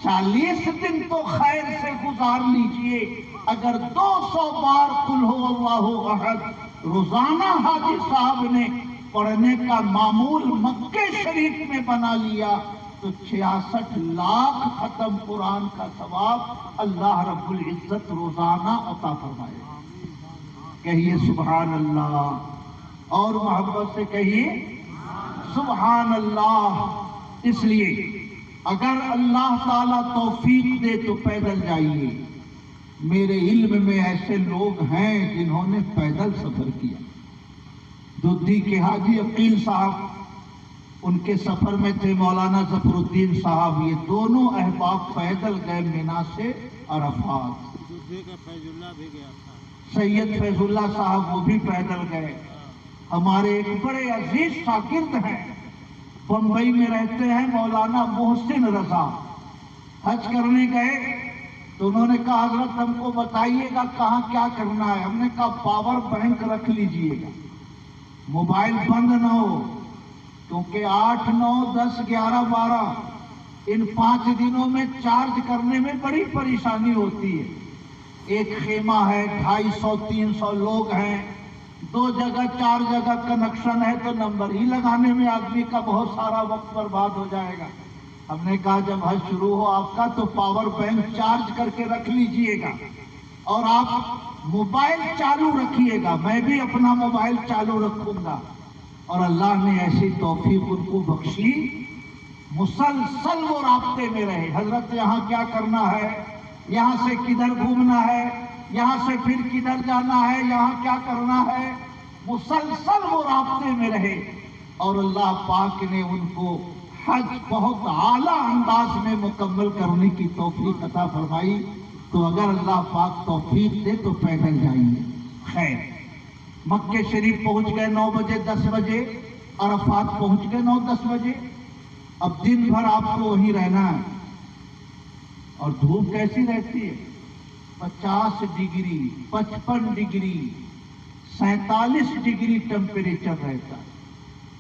40 دن تو خیر سے گزار لیجئے. اگر 200 بار قل هو اللہ احد روزانہ حاجی صاحب نے پڑھنے کا معمول مکہ شریف میں بنا لیا تو 66 لاکھ ختم قرآن کا ثواب اللہ رب العزت روزانہ عطا فرمائے. کہیے سبحان اللہ، اور محبت سے کہیے سبحان اللہ. اس لیے اگر اللہ تعالیٰ توفیق دے تو پیدل جائیے. میرے علم میں ایسے لوگ ہیں جنہوں نے پیدل سفر کیا. دودھی کے حاجی عقیل صاحب ان کے سفر میں تھے، مولانا ظفر الدین صاحب، یہ دونوں احباب پیدل گئے مینا سے عرفات. دودھی کا فیض اللہ بھی گیا تھا. سید فیض اللہ صاحب وہ بھی پیدل گئے. ہمارے ایک بڑے عزیز شاگرد ہیں، بمبئی میں رہتے ہیں، مولانا محسن رضا، حج کرنے گئے تو انہوں نے کہا حضرت ہم کو بتائیے گا کہاں کیا کرنا ہے. ہم نے کہا پاور بینک رکھ لیجئے گا، موبائل بند نہ ہو، کیونکہ 8، 9، 10، 11، 12 ان 5 دنوں میں چارج کرنے میں بڑی پریشانی ہوتی ہے. ایک خیمہ ہے، 250، 300 لوگ ہیں، 2 جگہ 4 جگہ کنیکشن ہے تو نمبر ہی لگانے میں آدمی کا بہت سارا وقت برباد ہو جائے گا. ہم نے کہا جب حج شروع ہو آپ کا تو پاور بینک چارج کر کے رکھ لیجئے گا اور آپ موبائل چالو رکھیے گا، میں بھی اپنا موبائل چالو رکھوں گا. اور اللہ نے ایسی توفیق ان کو بخشی، مسلسل وہ رابطے میں رہے. حضرت یہاں کیا کرنا ہے، یہاں سے کدھر گھومنا ہے، یہاں سے پھر کدھر جانا ہے، یہاں کیا کرنا ہے، مسلسل وہ رابطے میں رہے. اور اللہ پاک نے ان کو حج بہت اعلیٰ انداز میں مکمل کرنے کی توفیق عطا فرمائی. تو اگر اللہ پاک توفیق دے تو پیدل جائیے. خیر، مکہ شریف پہنچ گئے 9 بجے 10 بجے، عرفات پہنچ گئے 9 10 بجے. اب دن بھر آپ کو وہیں رہنا ہے. اور دھوپ کیسی رہتی ہے، 50 ڈگری، 55 ڈگری، 47 ڈگری ٹیمپریچر رہتا ہے.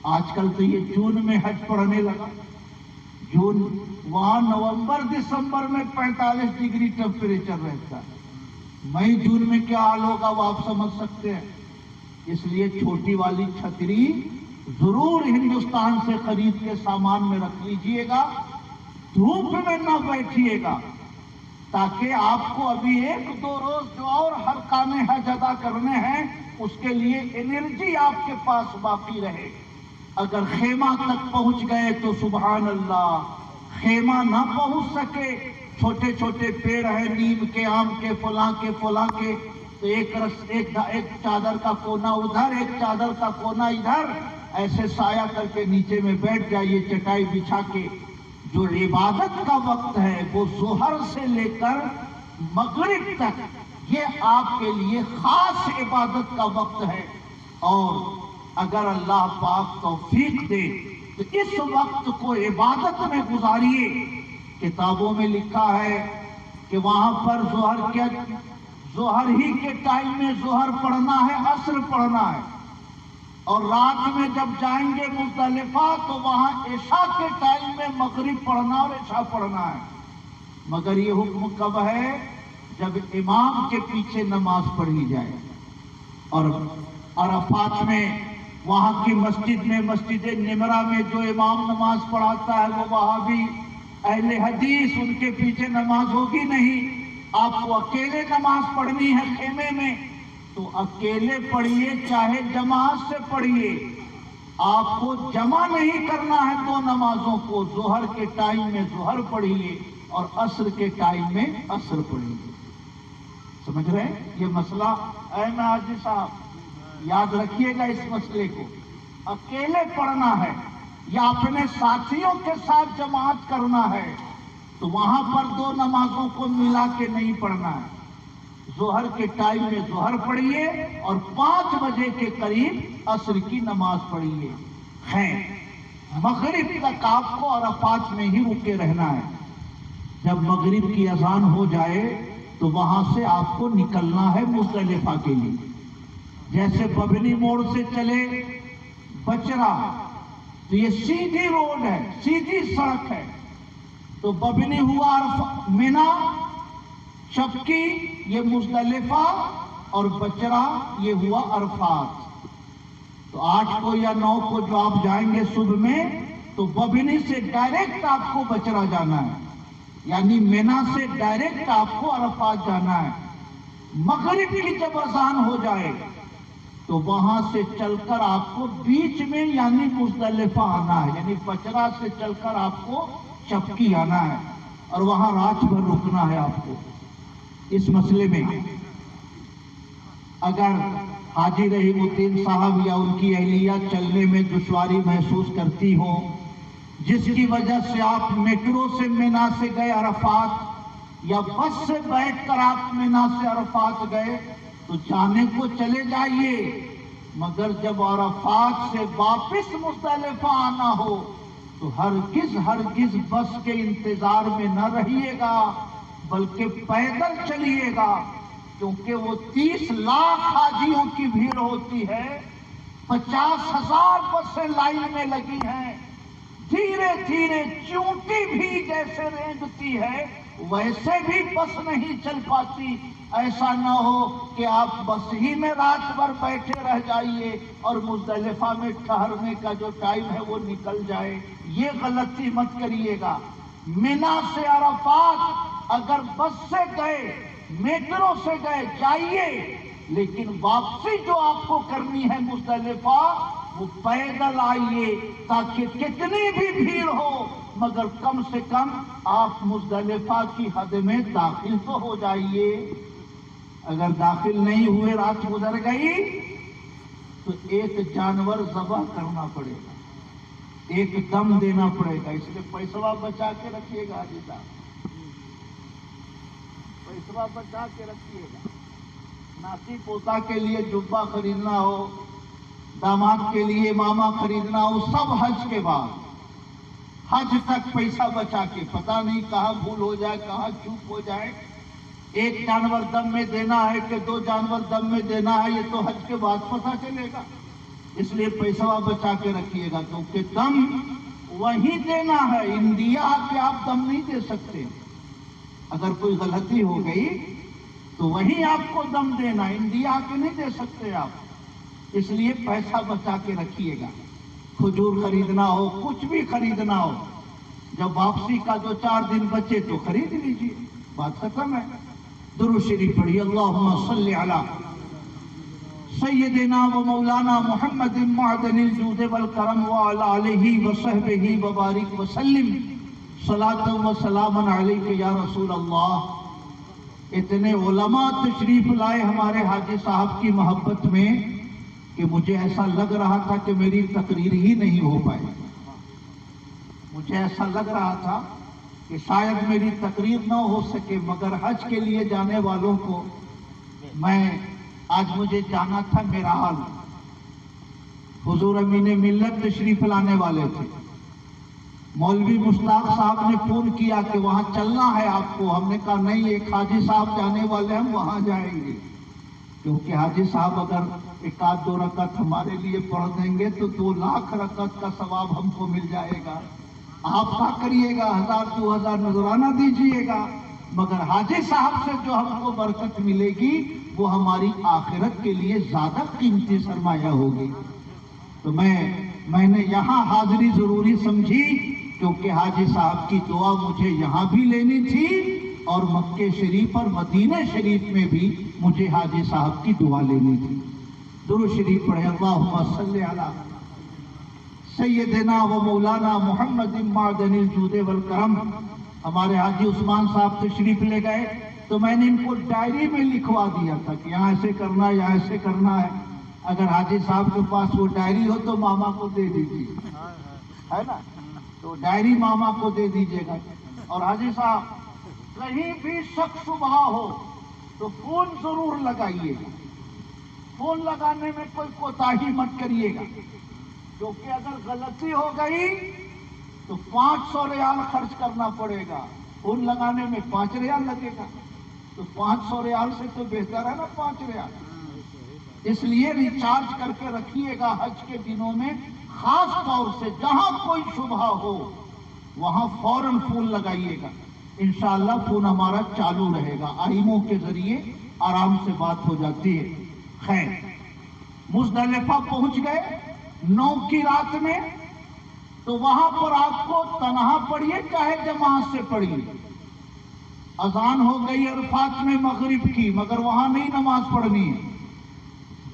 آج کل تو یہ جون میں حج پڑھنے لگا، جون وہاں نومبر دسمبر میں 45 ڈگری ٹیمپریچر رہتا ہے. مئی جون میں کیا حال ہوگا وہ آپ سمجھ سکتے ہیں. اس لیے چھوٹی والی چھتری ضرور ہندوستان سے خرید کے سامان میں رکھ لیجئے گا، دھوپ میں نہ بیٹھیے گا، تاکہ آپ کو ابھی 1-2 روز جو اور حرکان حج ادا کرنے ہیں اس کے لیے انرجی آپ کے پاس باقی رہے. اگر خیمہ تک پہنچ گئے تو سبحان اللہ، خیمہ نہ پہنچ سکے، چھوٹے چھوٹے پیڑ ہیں، نیم کے، آم کے، فلاں کے تو ایک چادر کا کونا ادھر، ایک چادر کا کونا ادھر، ایسے سایہ کر کے نیچے میں بیٹھ جائیے چٹائی بچھا کے. جو عبادت کا وقت ہے وہ ظہر سے لے کر مغرب تک، یہ آپ کے لیے خاص عبادت کا وقت ہے. اور اگر اللہ پاک توفیق دے تو اس وقت کو عبادت میں گزاریے. کتابوں میں لکھا ہے کہ وہاں پر ظہر ہی کے ٹائم میں ظہر پڑھنا ہے، عصر پڑھنا ہے، اور رات میں جب جائیں گے مزدلفہ تو وہاں عشاء کے ٹائم میں مغرب پڑھنا اور عشاء پڑھنا ہے. مگر یہ حکم کب ہے؟ جب امام کے پیچھے نماز پڑھی جائے. اور عرفات میں وہاں کی مسجد میں، مسجد نمرہ میں جو امام نماز پڑھاتا ہے وہ وہابی اہل حدیث، ان کے پیچھے نماز ہوگی نہیں. آپ کو اکیلے نماز پڑھنی ہے خیمے میں تو اکیلے پڑھیے، چاہے جماعت سے پڑھیے. آپ کو جمع نہیں کرنا ہے 2 نمازوں کو. ظہر کے ٹائم میں ظہر پڑھیے اور عصر کے ٹائم میں عصر پڑھیے. سمجھ رہے ہیں یہ مسئلہ؟ اے حاجی صاحب یاد رکھیے گا اس مسئلے کو. اکیلے پڑھنا ہے یا اپنے ساتھیوں کے ساتھ جماعت کرنا ہے تو وہاں پر 2 نمازوں کو ملا کے نہیں پڑھنا ہے. ظہر کے ٹائم میں ظہر پڑھیے اور 5 بجے کے قریب عصر کی نماز پڑھیے. خیر، مغرب تک آپ کو عرفات میں ہی رکے رہنا ہے. جب مغرب کی اذان ہو جائے تو وہاں سے آپ کو نکلنا ہے مزدلفہ کے لیے. جیسے ببنی موڑ سے چلے بچرا تو یہ سیدھی روڈ ہے، سیدھی سڑک ہے. تو ببنی ہوا مینا، چپکی یہ مزدلفہ، اور بچرا یہ ہوا عرفات۔ تو 8 کو یا 9 کو جو آپ جائیں گے صبح میں، تو ببنی سے ڈائریکٹ آپ کو بچرا جانا ہے، یعنی مینا سے ڈائریکٹ آپ کو عرفات جانا ہے۔ مغرب کی جب اذان ہو جائے تو وہاں سے چل کر آپ کو بیچ میں یعنی مزدلفہ آنا ہے، یعنی بچرا سے چل کر آپ کو چپکی آنا ہے، اور وہاں رات بھر رکنا ہے آپ کو۔ اس مسئلے میں اگر حاجی رحیم الدین صاحب یا ان کی اہلیہ چلنے میں دشواری محسوس کرتی ہو، جس کی وجہ سے آپ میٹرو سے مینا سے گئے عرفات، یا بس سے بیٹھ کر آپ مینا سے عرفات گئے، تو جانے کو چلے جائیے، مگر جب عرفات سے واپس مزدلفہ آنا ہو تو ہرگز بس کے انتظار میں نہ رہیے گا، بلکہ پیدل چلیے گا، کیونکہ وہ 30 لاکھ حاجیوں کی بھیڑ ہوتی ہے، 50,000 بسیں لائن میں لگی ہیں، دھیرے دھیرے چونٹی بھی جیسے رینگتی ہے ویسے بھی بس نہیں چل پاتی۔ ایسا نہ ہو کہ آپ بس ہی میں رات بھر بیٹھے رہ جائیے اور مزدلفہ میں ٹھہرنے کا جو ٹائم ہے وہ نکل جائے، یہ غلطی مت کریے گا۔ مینا سے عرفات اگر بس سے گئے، میٹرو سے گئے، جائیے، لیکن واپسی جو آپ کو کرنی ہے مزدلفہ وہ پیدل آئیے، تاکہ کتنی بھی بھیڑ ہو مگر کم سے کم آپ مزدلفہ کی حد میں داخل تو ہو جائیے۔ اگر داخل نہیں ہوئے، رات گزر گئی، تو ایک جانور ذبح کرنا پڑے گا، ایک دم دینا پڑے گا۔ اس لیے پیسہ بچا کے رکھیے گا حاجی صاحب، پیسہ بچا کے رکھیے گا۔ ناتی پوتا کے لیے جبہ خریدنا ہو، داماد کے لیے ماما خریدنا ہو، سب حج کے بعد، حج تک پیسہ بچا کے، پتہ نہیں کہاں بھول ہو جائے، کہاں چوک ہو جائے، ایک جانور دم میں دینا ہے کہ 2 جانور دم میں دینا ہے، یہ تو حج کے بعد پتہ چلے گا۔ اس لیے پیسہ بچا کے رکھیے گا، کیونکہ دم وہیں دینا ہے، انڈیا کے آپ دم نہیں دے سکتے۔ اگر کوئی غلطی ہو گئی تو وہیں آپ کو دم دینا، انڈیا کے نہیں دے سکتے آپ۔ اس لیے پیسہ بچا کے رکھیے گا۔ کھجور خریدنا ہو، کچھ بھی خریدنا ہو، جب واپسی کا 2-4 دن بچے تو خرید لیجیے، بات ختم ہے۔ درود شریف پڑھیے، اللہم صلی علی سیدنا و مولانا محمد معدن الجود والکرم وعلی آلہ وصحبہ وبارک وسلم، صلاۃ و سلام علیک یا رسول اللہ۔ اتنے علماء تشریف لائے ہمارے حاجی صاحب کی محبت میں کہ مجھے ایسا لگ رہا تھا کہ میری تقریر ہی نہیں ہو پائے، مجھے ایسا لگ رہا تھا کہ شاید میری تقریر نہ ہو سکے، مگر حج کے لیے جانے والوں کو آج مجھے جانا تھا میرال، حضور امین ملت تشریف لانے والے تھے، مولوی مشتاق صاحب نے فون کیا کہ وہاں چلنا ہے آپ کو، ہم نے کہا نہیں، ایک حاجی صاحب جانے والے ہم وہاں جائیں گے، کیونکہ حاجی صاحب اگر 1-2 رکعت ہمارے لیے پڑھ دیں گے تو 2 لاکھ رکعت کا ثواب ہم کو مل جائے گا۔ آپ کیا کریے گا، 1000-2000 نذرانہ دیجیے گا، مگر حاجی صاحب سے جو ہم کو برکت ملے گی وہ ہماری آخرت کے لیے زیادہ قیمتی سرمایہ ہوگی۔ تو میں نے یہاں حاضری ضروری سمجھی، کیونکہ حاجی صاحب کی دعا مجھے یہاں بھی لینی تھی اور مکہ شریف اور مدینہ شریف میں بھی مجھے حاجی صاحب کی دعا لینی تھی۔ درود شریف پڑھیں، اللہم صلی علی سیدنا و مولانا محمد معدن الجود والکرم۔ ہمارے حاجی عثمان صاحب تشریف لے گئے تو میں نے ان کو ڈائری میں لکھوا دیا تھا کہ یہاں ایسے کرنا ہے، یہاں ایسے کرنا ہے۔ اگر حاجی صاحب کے پاس وہ ڈائری ہو تو ماما کو دے دیجیے، ہے نا، تو ڈائری ماما کو دے دیجیے گا۔ اور حاجی صاحب کہیں بھی شک شبہ ہو تو فون ضرور لگائیے گا، فون لگانے میں کوئی کوتاہی مت کریے گا، کیونکہ اگر غلطی ہو گئی تو 500 ریال خرچ کرنا پڑے گا، فون لگانے میں 5 ریال لگے گا، تو 500 ریال سے تو بہتر ہے نا 5 ریال۔ اس لیے ریچارج کر کے رکھیے گا حج کے دنوں میں، خاص طور سے جہاں کوئی شبہ ہو وہاں فوراً فون لگائیے گا، انشاءاللہ فون ہمارا چالو رہے گا، آئیموں کے ذریعے آرام سے بات ہو جاتی ہے۔ خیر، مزدلفہ پہنچ گئے 9 کی رات میں، تو وہاں پر آپ کو تنہا پڑھیے چاہے جماعت سے پڑھیے۔ اذان ہو گئی عرفات میں مغرب کی، مگر وہاں نہیں نماز پڑھنی ہے،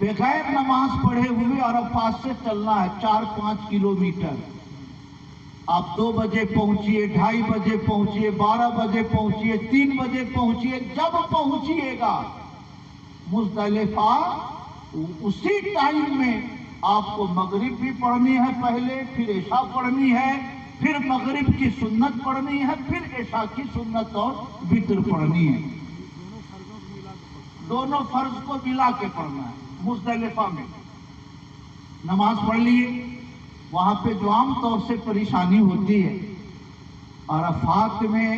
بغیر نماز پڑھے ہوئے عرفات سے چلنا ہے 4-5 کلومیٹر۔ آپ 2 بجے پہنچیے، 2:30 بجے پہنچیے، 12 بجے پہنچیے، 3 بجے پہنچیے، جب پہنچیے گا مزدلفہ اسی ٹائم میں آپ کو مغرب بھی پڑھنی ہے پہلے، پھر عشاء پڑھنی ہے، پھر مغرب کی سنت پڑھنی ہے، پھر عشاء کی سنت اور وتر پڑھنی ہے۔ دونوں فرض کو ملا کے پڑھنا ہے۔ مزدلفہ میں نماز پڑھ لیے، وہاں پہ جو عام طور سے پریشانی ہوتی ہے، عرفات میں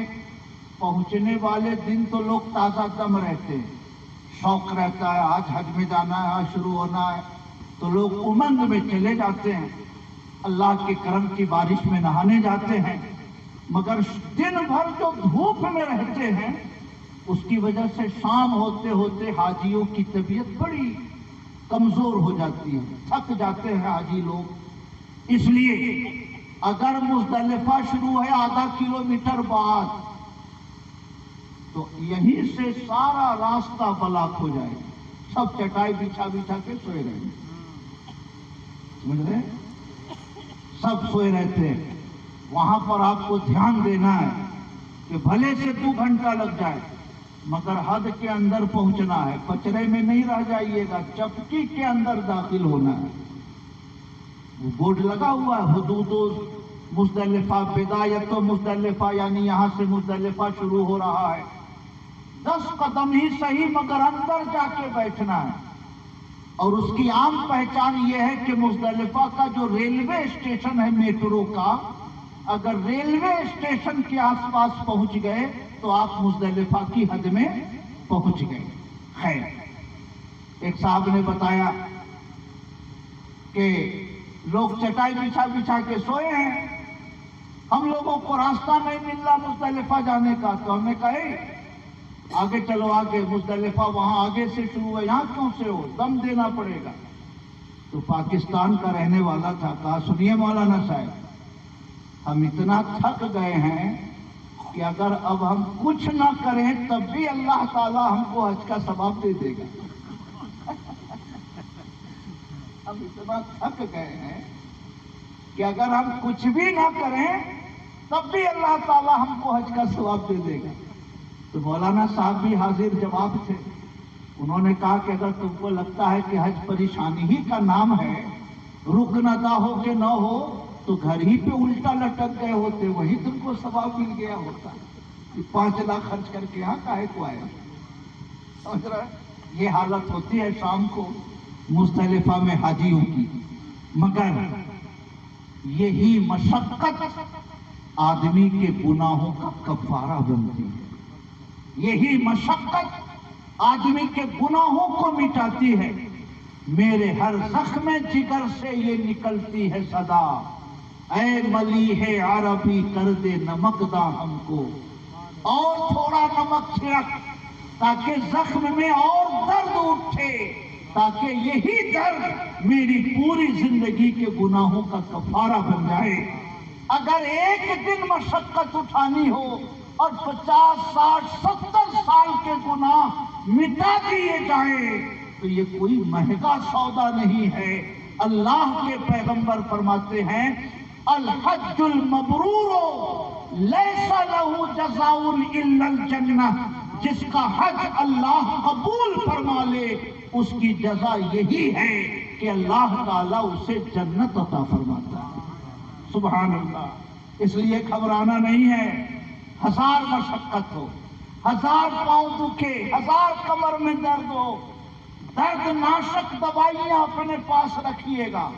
پہنچنے والے دن تو لوگ تازہ دم رہتے ہیں، شوق رہتا ہے، آج حج میں جانا ہے، آج شروع ہونا ہے، تو لوگ امنگ میں چلے جاتے ہیں، اللہ کے کرم کی بارش میں نہانے جاتے ہیں، مگر دن بھر جو دھوپ میں رہتے ہیں اس کی وجہ سے شام ہوتے ہوتے حاجیوں کی طبیعت بڑی کمزور ہو جاتی ہے، تھک جاتے ہیں حاجی لوگ۔ اس لیے اگر مزدلفہ شروع ہے آدھا کلومیٹر بعد، تو یہیں سے سارا راستہ بلاک ہو جائے گا، سب چٹائی بچھا بچھا کے سوئے رہیں گے، سمجھ رہے ہیں؟ سب سوئے رہتے ہیں۔ وہاں پر آپ کو دھیان دینا ہے کہ بھلے سے 2 گھنٹہ لگ جائے مگر حد کے اندر پہنچنا ہے، کچرے میں نہیں رہ جائیے گا، چپٹی کے اندر داخل ہونا ہے۔ وہ بورڈ لگا ہوا ہے، حدود مزدلفہ، بدایت مزدلفہ، یعنی یہاں سے مزدلفہ شروع ہو رہا ہے، 10 قدم ہی صحیح مگر اندر جا کے بیٹھنا ہے۔ اور اس کی عام پہچان یہ ہے کہ مزدلفہ کا جو ریلوے اسٹیشن ہے میٹرو کا، اگر ریلوے اسٹیشن کے آس پاس پہنچ گئے تو آپ مزدلفہ کی حد میں پہنچ گئے۔ خیر، ایک صاحب نے بتایا کہ لوگ چٹائی بچھا بچھا کے سوئے ہیں، ہم لوگوں کو راستہ نہیں مل رہا مزدلفہ جانے کا، تو ہم نے کہا آگے چلو، آگے مزدلفہ وہاں آگے سے شروع ہے، یہاں کیوں سے ہو، دم دینا پڑے گا۔ تو پاکستان کا رہنے والا تھا، کہا سنیے مولانا صاحب، ہم اتنا تھک گئے ہیں کہ اگر اب ہم کچھ نہ کریں تب بھی اللہ تعالی ہم کو حج کا ثواب دے دے گا۔ ہم اتنا تھک گئے ہیں کہ اگر ہم کچھ بھی نہ کریں تب بھی اللہ تعالی ہم کو حج کا ثواب دے دے گا۔ تو مولانا صاحب بھی حاضر جواب تھے، انہوں نے کہا کہ اگر تم کو لگتا ہے کہ حج پریشانی ہی کا نام ہے، رکن ادا ہو کہ نہ ہو، تو گھر ہی پہ الٹا لٹک گئے ہوتے، وہی تم کو ثواب مل گیا ہوتا، 5 لاکھ خرچ کر کے یہاں کاہے کو آئے۔ سمجھ رہے ہیں؟ یہ حالت ہوتی ہے شام کو مزدلفہ میں حاجیوں کی، مگر یہی مشقت آدمی کے گناہوں کا کفارہ بنتی ہے، یہی مشقت آدمی کے گناہوں کو مٹاتی ہے۔ میرے ہر زخم جگر سے یہ نکلتی ہے صدا، اے ملیح عربی کر دے نمکداں ہم کو، اور تھوڑا نمک چھڑک تاکہ زخم میں اور درد اٹھے، تاکہ یہی درد میری پوری زندگی کے گناہوں کا کفارہ بن جائے۔ اگر ایک دن مشقت اٹھانی ہو اور 50، 60، 70 سال کے گناہ مٹا دیے جائیں تو یہ کوئی مہنگا سودا نہیں ہے۔ اللہ کے پیغمبر فرماتے ہیں الحج المبرور لیس لہ جزاء الا الجنہ، جس کا حج اللہ قبول فرما لے اس کی جزا یہی ہے کہ اللہ تعالیٰ اسے جنت عطا فرماتا ہے۔ سبحان اللہ۔ اس لیے گھبرانا نہیں ہے، 1000 مشقت ہو، 1000 پاؤں دکھے، 1000 کمر میں درد ہو، درد ناشک دوائیاں اپنے پاس رکھیے گا،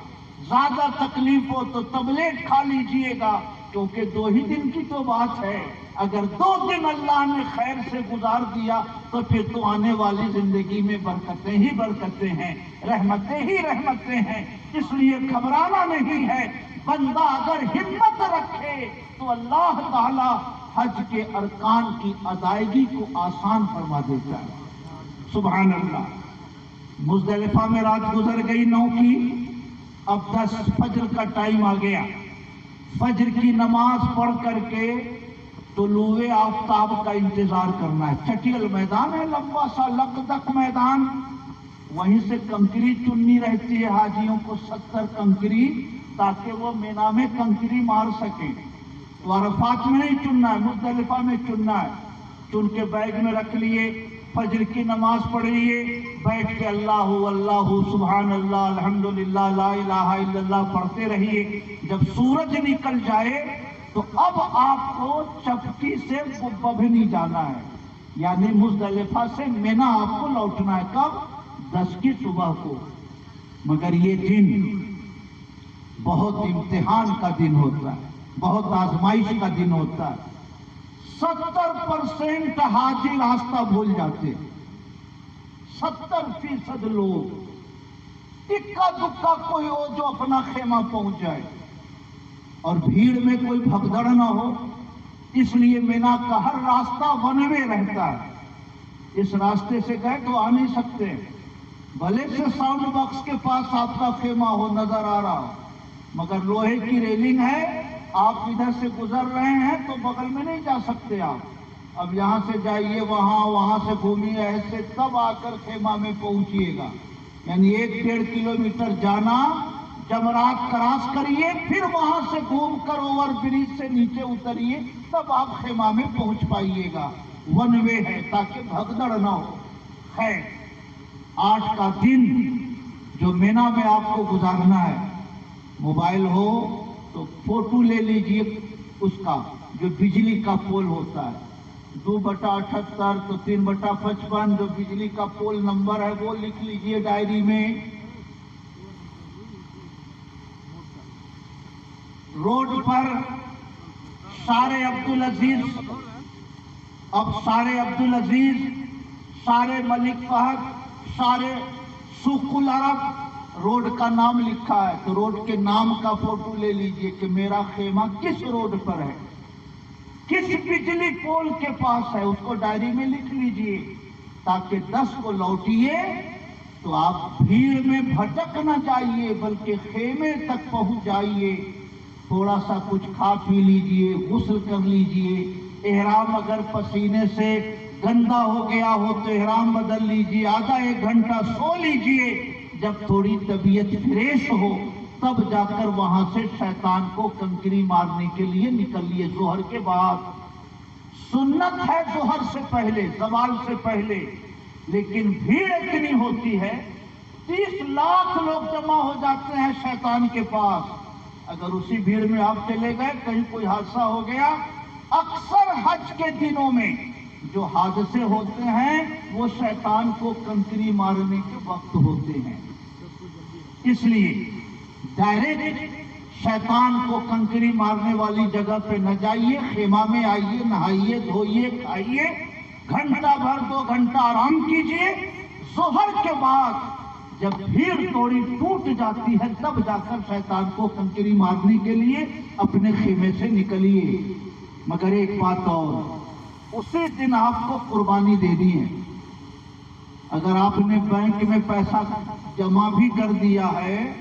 زیادہ تکلیف ہو تو ٹیبلٹ کھا لیجئے گا، کیونکہ 2 ہی دن کی تو بات ہے۔ اگر 2 دن اللہ نے خیر سے گزار دیا تو پھر تو آنے والی زندگی میں برکتیں ہی برکتیں ہیں، رحمتیں ہی رحمتیں ہیں۔ اس لیے گھبرانا نہیں ہے، بندہ اگر ہمت رکھے تو اللہ تعالی حج کے ارکان کی ادائیگی کو آسان فرما دیتا ہے. سبحان اللہ. مزدلفہ میں رات گزر گئی 9 کی، اب 10 فجر کا ٹائم آ گیا. فجر کی نماز پڑھ کر کے طلوع آفتاب کا انتظار کرنا ہے. چٹیل میدان ہے، لمبا سا لقدق میدان، وہیں سے کنکری چننی رہتی ہے حاجیوں کو، 70 کنکری، تاکہ وہ مینا میں کنکری مار سکیں. تو عرفات میں نہیں چننا ہے، مزدلفہ میں چننا ہے. چن کے بیگ میں رکھ لیے، فجر کی نماز پڑھ لیے، بیٹھ کے اللہ اللہ سبحان اللہ الحمدللہ لا الہ الا اللہ پڑھتے رہیے. جب سورج نکل جائے تو اب آپ کو چپٹی سے ببھنی جانا ہے، یعنی مزدلفہ سے مینا آپ کو لوٹنا ہے. کب؟ 10 کی صبح کو. مگر یہ دن بہت امتحان کا دن ہوتا ہے، بہت آزمائش کا دن ہوتا ہے. 70% حاجی راستہ بھول جاتے، 70% لوگ، اکا دکا کوئی ہو جو اپنا خیمہ پہنچ جائے، اور بھیڑ میں کوئی بھگدڑ نہ ہو. اس لیے مینا کا ہر راستہ ون وے رہتا ہے. اس راستے سے گئے تو آ نہیں سکتے، بھلے سے ساؤنڈ باکس کے پاس آپ کا خیمہ ہو نظر آ رہا ہو، مگر لوہے کی ریلنگ ہے، آپ ادھر سے گزر رہے ہیں تو بغل میں نہیں جا سکتے آپ. اب یہاں سے جائیے وہاں سے گھومیے ایسے، تب آ کر خیمہ میں پہنچیے گا. یعنی 1-1.5 کلومیٹر جانا، جمرات کراس کریے، پھر وہاں سے گھوم کر اوور برج سے نیچے اتریے، تب آپ خیمہ میں پہنچ پائیے گا. ون وے ہے تاکہ بھگدڑ نہ ہو. خیر، 8 کا دن جو مینا میں آپ کو گزارنا ہے، موبائل ہو تو فوٹو لے لیجئے اس کا، جو بجلی کا پول ہوتا ہے، 2/78 تو 3/55 جو بجلی کا پول نمبر ہے وہ لکھ لیجئے ڈائری میں. روڈ پر سارے عبدالعزیز، اب سارے عبدالعزیز، سارے ملک فہد، سارے سوق العرب روڈ کا نام لکھا ہے، تو روڈ کے نام کا فوٹو لے لیجئے کہ میرا خیمہ کس روڈ پر ہے، کس بجلی پول کے پاس ہے، اس کو ڈائری میں لکھ لیجئے، تاکہ 10 کو لوٹیے تو آپ بھیڑ میں بھٹک نہ جائیے بلکہ خیمے تک پہنچ جائیے. تھوڑا سا کچھ کھا پی لیجئے، غسل کر لیجئے، احرام اگر پسینے سے گندا ہو گیا ہو تو احرام بدل لیجئے، آدھا 1 گھنٹہ سو لیجئے. جب تھوڑی طبیعت فریش ہو تب جا کر وہاں سے شیطان کو کنکری مارنے کے لیے نکلیے. ظہر کے بعد سنت ہے، ظہر سے پہلے، زوال سے پہلے، لیکن بھیڑ اتنی ہوتی ہے، 30 لاکھ لوگ جمع ہو جاتے ہیں شیطان کے پاس. اگر اسی بھیڑ میں آپ چلے گئے، کہیں کوئی حادثہ ہو گیا، اکثر حج کے دنوں میں جو حادثے ہوتے ہیں وہ شیطان کو کنکری مارنے کے وقت ہوتے ہیں. اس لیے ڈائریکٹ شیطان کو کنکری مارنے والی جگہ پہ نہ جائیے، خیمہ میں آئیے، نہائیے، دھوئیے، کھائیے، گھنٹہ بھر 2 گھنٹہ آرام کیجیے. ظہر کے بعد جب بھیڑ تھوڑی ٹوٹ جاتی ہے تب جا کر شیطان کو کنکری مارنے کے لیے اپنے خیمے سے نکلیے. مگر ایک بات اور، اسی دن آپ کو قربانی دینی ہے. اگر آپ نے بینک میں پیسہ جمع بھی کر دیا ہے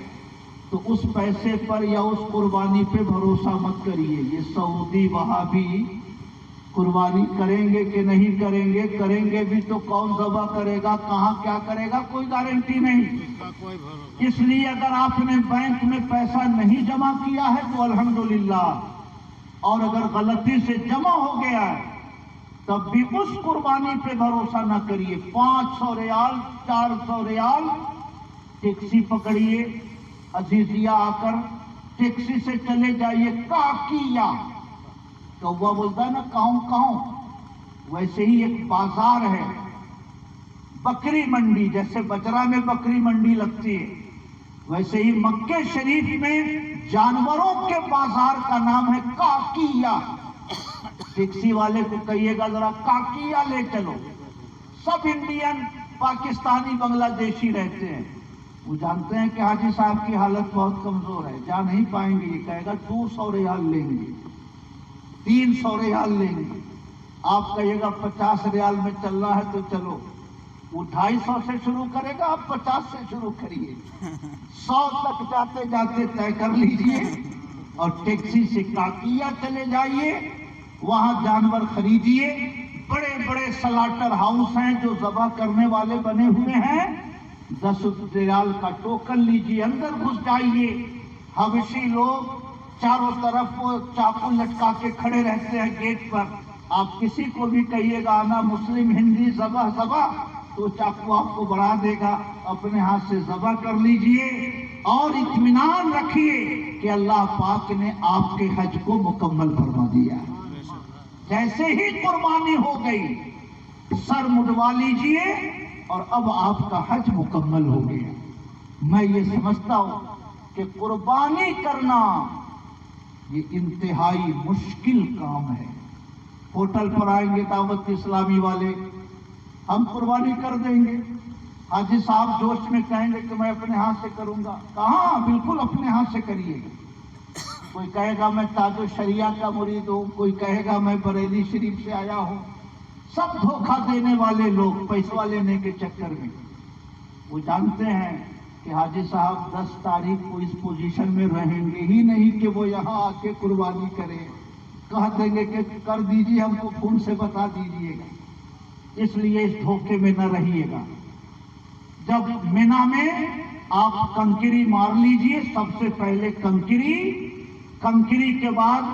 تو اس پیسے پر یا اس قربانی پہ بھروسہ مت کریے. یہ سعودی وہابی قربانی کریں گے کہ نہیں کریں گے، کریں گے بھی تو کون ذبح کرے گا، کہاں کیا کرے گا، کوئی گارنٹی نہیں. اس لیے اگر آپ نے بینک میں پیسہ نہیں جمع کیا ہے تو الحمدللہ، اور اگر غلطی سے جمع ہو گیا ہے تب بھی اس قربانی پہ بھروسہ نہ کریے. 500 ریال، 400 ریال، ٹیکسی پکڑیے، عزیزیہ آ کر ٹیکسی سے چلے جائیے کاکیا، کوا بولتا ہے نا کاؤں کاؤں، ویسے ہی ایک بازار ہے بکری منڈی، جیسے بجرا میں بکری منڈی لگتی ہے، ویسے ہی مکہ شریف میں جانوروں کے بازار کا نام ہے کاکیا. ٹیکسی والے کو کہیے گا ذرا کاکیا لے چلو. سب انڈین، پاکستانی، بنگلہ دیشی رہتے ہیں، وہ جانتے ہیں کہ حاجی صاحب کی حالت بہت کمزور ہے، جا نہیں پائیں گے، یہ کہے گا 200 ریال لیں گے، 300 ریال لیں گے، آپ کہیے گا 50 ریال میں چل رہا ہے تو چلو، وہ 250 سے شروع کرے گا، آپ 50 سے شروع کریے، 100 تک جاتے جاتے طے کر لیجئے اور ٹیکسی سے کاکیا چلے جائیے، وہاں جانور خریدیے، بڑے بڑے سلاٹر ہاؤس ہیں جو ذبح کرنے والے بنے ہوئے ہیں، 10 ریال کا ٹوکن لیجیے، اندر گھس جائیے، حبشی لوگ چاروں طرف وہ چاقو لٹکا کے کھڑے رہتے ہیں گیٹ پر، آپ کسی کو بھی کہیے گا انا مسلم ہندی ذبح ذبح تو چاقو آپ کو بڑھا دے گا، اپنے ہاتھ سے ذبح کر لیجئے اور اطمینان رکھیے کہ اللہ پاک نے آپ کے حج کو مکمل فرما دیا۔ جیسے ہی قربانی ہو گئی سر مڈوا لیجئے اور اب آپ کا حج مکمل ہو گیا۔ میں یہ سمجھتا ہوں کہ قربانی کرنا یہ انتہائی مشکل کام ہے۔ ہوٹل پر آئیں گے دعوت اسلامی والے، ہم قربانی کر دیں گے، حاجی صاحب جوش میں کہیں گے کہ میں اپنے ہاتھ سے کروں گا، کہاں، بالکل اپنے ہاتھ سے کریے گا۔ کوئی کہے گا میں تاج الشریعہ کا مرید ہوں، کوئی کہے گا میں بریلی شریف سے آیا ہوں، سب دھوکہ دینے والے لوگ پیسہ لینے کے چکر میں۔ وہ جانتے ہیں کہ حاجی صاحب 10 تاریخ کو اس پوزیشن میں رہیں گے ہی نہیں کہ وہ یہاں آ کے قربانی کریں، کہہ دیں گے کہ کر دیجیے، ہم کو فون سے بتا دیجیے گا، اس لیے اس دھوکے میں نہ رہیے گا۔ جب مینا میں آپ کنکری مار لیجئے، سب سے پہلے کنکری کے بعد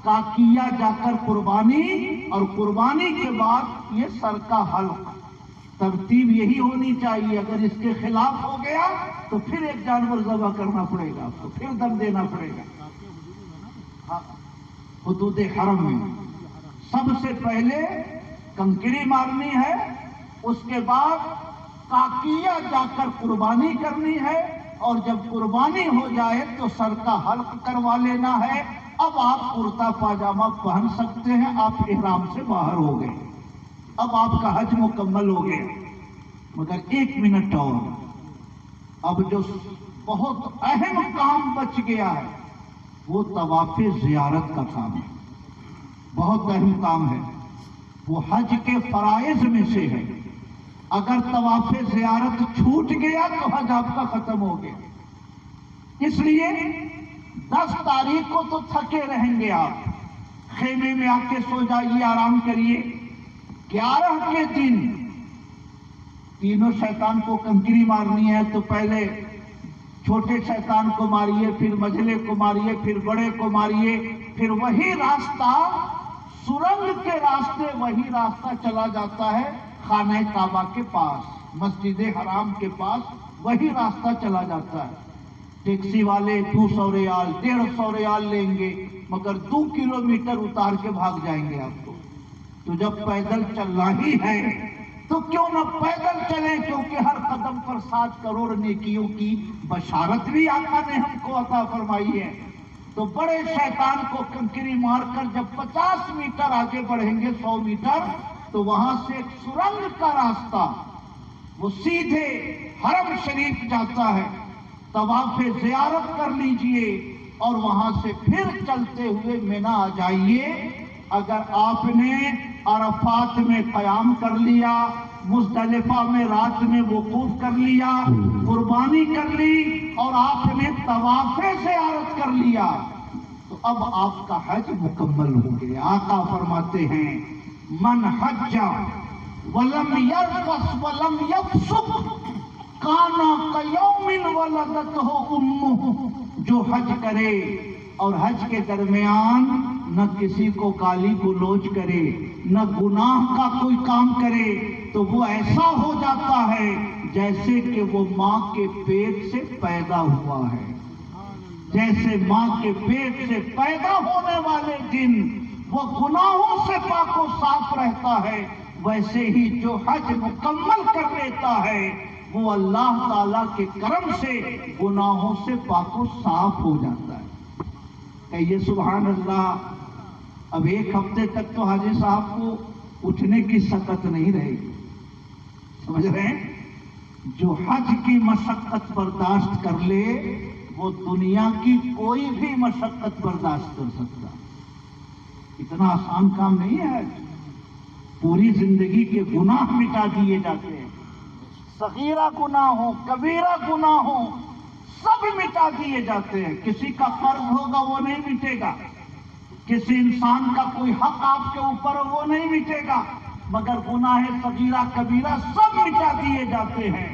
کاکیا جا کر قربانی، اور قربانی کے بعد یہ سر کا حلق، ترتیب یہی ہونی چاہیے۔ اگر اس کے خلاف ہو گیا تو پھر ایک جانور ذبح کرنا پڑے گا آپ کو، پھر دم دینا پڑے گا۔ حدود حرم میں سب سے پہلے کنکری مارنی ہے، اس کے بعد کاکیا جا کر قربانی کرنی ہے، اور جب قربانی ہو جائے تو سر کا حلق کروا لینا ہے۔ اب آپ کرتا پاجامہ پہن سکتے ہیں، آپ احرام سے باہر ہو گئے، اب آپ کا حج مکمل ہو گیا۔ مگر 1 منٹ اور، اب جو بہت اہم کام بچ گیا ہے وہ طواف زیارت کا کام ہے، بہت اہم کام ہے، وہ حج کے فرائض میں سے ہے۔ اگر طواف زیارت چھوٹ گیا تو حج آپ کا ختم ہو گیا۔ اس لیے 10 تاریخ کو تو تھکے رہیں گے، آپ خیمے میں آ کے سو جائیے، آرام کریے۔ 11 کے دن تینوں شیطان کو کنکری مارنی ہے، تو پہلے چھوٹے شیطان کو ماریے، پھر مجھلے کو ماریے، پھر بڑے کو ماریے، پھر وہی راستہ سرنگ کے راستے، وہی راستہ چلا جاتا ہے خانہ کعبہ کے پاس، مسجد حرام کے پاس، وہی راستہ چلا جاتا ہے۔ ٹیکسی والے 200 ریال 150 ریال لیں گے، مگر 2 کلومیٹر اتار کے بھاگ جائیں گے آپ کو۔ تو جب پیدل چلنا ہی ہے تو کیوں نہ پیدل چلیں، کیونکہ ہر قدم پر 7 کروڑ نیکیوں کی بشارت بھی آقا نے ہم کو عطا فرمائی ہے۔ تو بڑے شیطان کو کنکری مار کر جب 50 میٹر آگے بڑھیں گے، 100 میٹر، تو وہاں سے ایک سرنگ کا راستہ وہ سیدھے حرم شریف جاتا ہے۔ طواف زیارت کر لیجئے اور وہاں سے پھر چلتے ہوئے مینا آ جائیے۔ اگر آپ نے عرفات میں قیام کر لیا، مزدلفہ میں رات میں وقوف کر لیا، قربانی کر لی، اور آپ نے طواف زیارت کر لیا، تو اب آپ کا حج مکمل ہو گیا۔ آقا فرماتے ہیں من حج ولم یرفث ولم یفسق کان کیوم ولدتہ امہ، جو حج کرے اور حج کے درمیان نہ کسی کو گالی گلوچ کرے، نہ گناہ کا کوئی کام کرے، تو وہ ایسا ہو جاتا ہے جیسے کہ وہ ماں کے پیٹ سے پیدا ہوا ہے۔ جیسے ماں کے پیٹ سے پیدا ہونے والے دن وہ گناہوں سے پاک و صاف رہتا ہے، ویسے ہی جو حج مکمل کر لیتا ہے وہ اللہ تعالیٰ کے کرم سے گناہوں سے پاک و صاف ہو جاتا ہے۔ کہیے سبحان اللہ۔ اب 1 ہفتے تک تو حاجی صاحب کو اٹھنے کی سکت نہیں رہے گی، سمجھ رہے ہیں؟ جو حج کی مشقت برداشت کر لے وہ دنیا کی کوئی بھی مشقت برداشت کر سکتا. اتنا آسان کام نہیں ہے. پوری زندگی کے گناہ مٹا دیے جاتے ہیں. صغیرہ گناہ ہو کبیرہ گناہ ہو سب مٹا دیے جاتے ہیں. کسی کا فرض ہوگا وہ نہیں مٹے گا, کسی انسان کا کوئی حق آپ کے اوپر وہ نہیں مٹے گا, مگر گناہ صغیرہ کبیرہ سب مٹا دیے جاتے ہیں.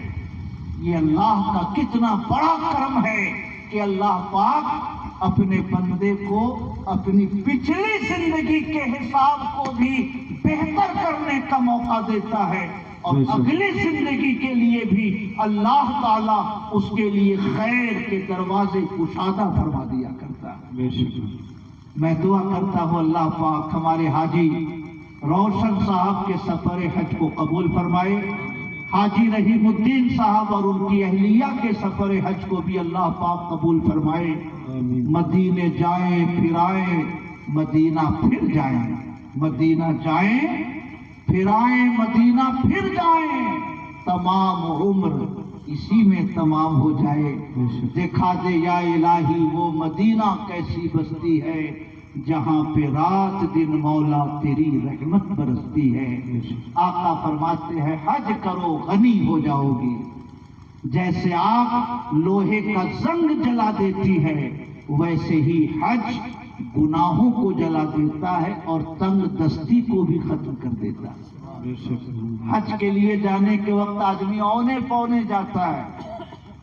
یہ اللہ کا کتنا بڑا کرم ہے کہ اللہ پاک اپنے بندے کو اپنی پچھلی زندگی کے حساب کو بھی بہتر کرنے کا موقع دیتا ہے, اور اگلی زندگی کے لیے بھی اللہ تعالیٰ اس کے لیے خیر کے دروازے کشادہ فرما دیا کرتا ہے. میں دعا کرتا ہوں اللہ پاک ہمارے حاجی روشن صاحب کے سفر حج کو قبول فرمائے, حاجی رحیم الدین صاحب اور ان کی اہلیہ کے سفر حج کو بھی اللہ پاک قبول فرمائے. مدینے جائیں پھر آئیں مدینہ پھر جائیں, مدینہ جائیں پھر آئیں مدینہ پھر جائیں, تمام عمر اسی میں تمام ہو جائے. دکھا دے یا الہی وہ مدینہ کیسی بستی ہے جہاں پہ رات دن مولا تیری رحمت برستی ہے. آقا فرماتے ہیں حج کرو غنی ہو جاؤ گی. جیسے آگ لوہے کا زنگ جلا دیتی ہے ویسے ہی حج گناہوں کو جلا دیتا ہے اور تنگ دستی کو بھی ختم کر دیتا ہے. حج کے لیے جانے کے وقت آدمی اونے پونے جاتا ہے,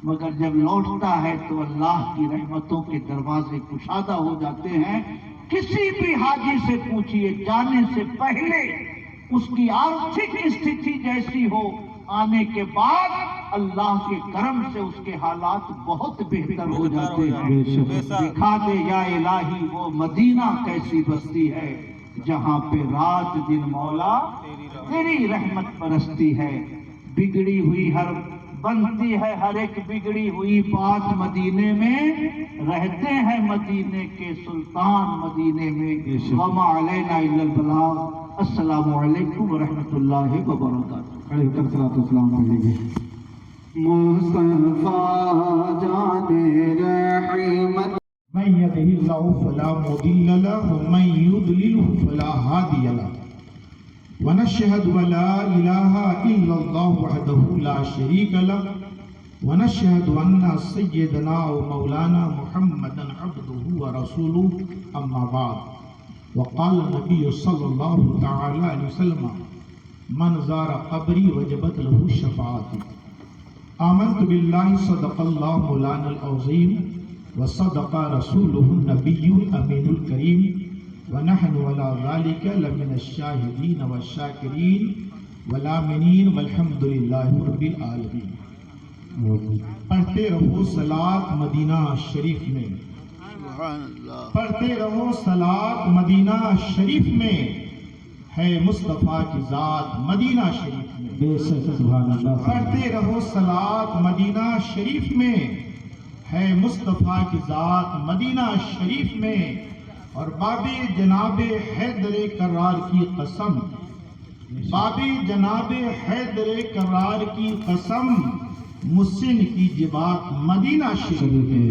مگر جب لوٹتا ہے تو اللہ کی رحمتوں کے دروازے کشادہ ہو جاتے ہیں. کسی بھی حاجی سے پوچھئے جانے سے پہلے اس کی آرتھک استھتی جیسی ہو, آنے کے بعد اللہ کے کرم سے اس کے حالات بہت بہتر ہو جاتے ہیں. دکھا دے یا الہی وہ مدینہ کیسی بستی ہے جہاں پہ رات دن مولا تیری رحمت برستی ہے. بگڑی ہوئی بنتی ہے ہر ایک بگڑی ہوئی بات مدینے میں, رہتے ہیں مدینے کے سلطان مدینے میں. وما علینا الا البلاغ. السلام علیکم ورحمۃ اللہ وبرکاتہ. مصطفیٰ جان رحمت من يهده الله فلا مضل له ومن يضلله فلا هادي له ونشهد أن لا إله إلا الله وحده لا شريك له ونشهد أن سيدنا ومولانا محمدا عبده ورسوله أما بعد. وقال النبي صلى الله تعالى عليه وسلم من زار قبري وجبت له شفاعتي. آمنت بالله صدق الله مولانا العظيم وصدق رسوله النبي الأمين الكريم ونحن على ذلك لمن الشاهدين والشاكرين والآمنين والحمد لله رب العالمين. پڑھتے رہو صلاۃ مدینہ شریف میں, پڑھتے رہو صلاۃ مدینہ شریف میں, ہے مصطفیٰ کی ذات مدینہ شریف میں. بے شک سبحان اللہ. پڑھتے رہو صلاۃ مدینہ شریف میں, ہے مصطفیٰ کی ذات مدینہ شریف میں. اور باب جناب حیدر کرار کی قسم, باب جناب حیدر کرار کی قسم, مجھ سے کیجیے بات مدینہ شریف میں,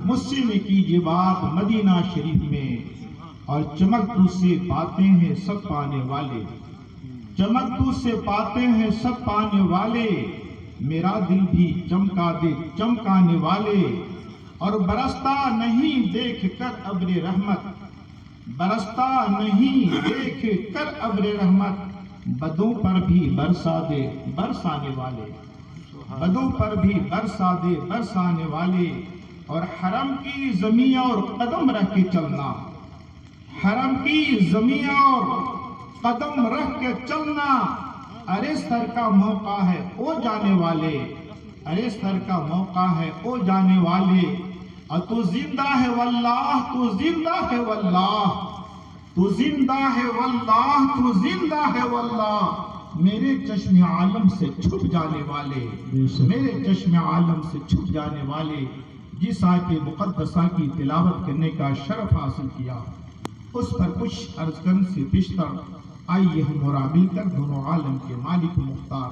مجھ سے کیجیے بات مدینہ شریف میں. اور چمک تو سے پاتے ہیں سب پانے والے, چمک تو سے پاتے ہیں سب پانے والے, میرا دل بھی چمکا دے چمکانے والے. اور برستا نہیں دیکھ کر ابر رحمت, برستا نہیں دیکھ کر ابر رحمت, بدوں پر بھی برسا دے برسانے والے, بدوں پر بھی برسا دے برسانے والے. اور حرم کی زمین اور قدم رکھ کے چلنا, حرم کی زمین اور قدم رکھ کے چلنا, ارے سر کا موقع ہے او جانے والے, ارے سر کا موقع ہے او جانے والے. اور تو زندہ ہے واللہ, تو زندہ ہے واللہ, تو زندہ ہے واللہ, تو زندہ ہے واللہ. میرے چشم عالم سے چھپ جانے والے, میرے چشم عالم سے چھپ جانے والے. جس آیت مقدسہ کی تلاوت کرنے کا شرف حاصل کیا اس پر کچھ عرض کرنے سے پیشتر آئیے ہم اور مل کر دونوں عالم کے مالک مختار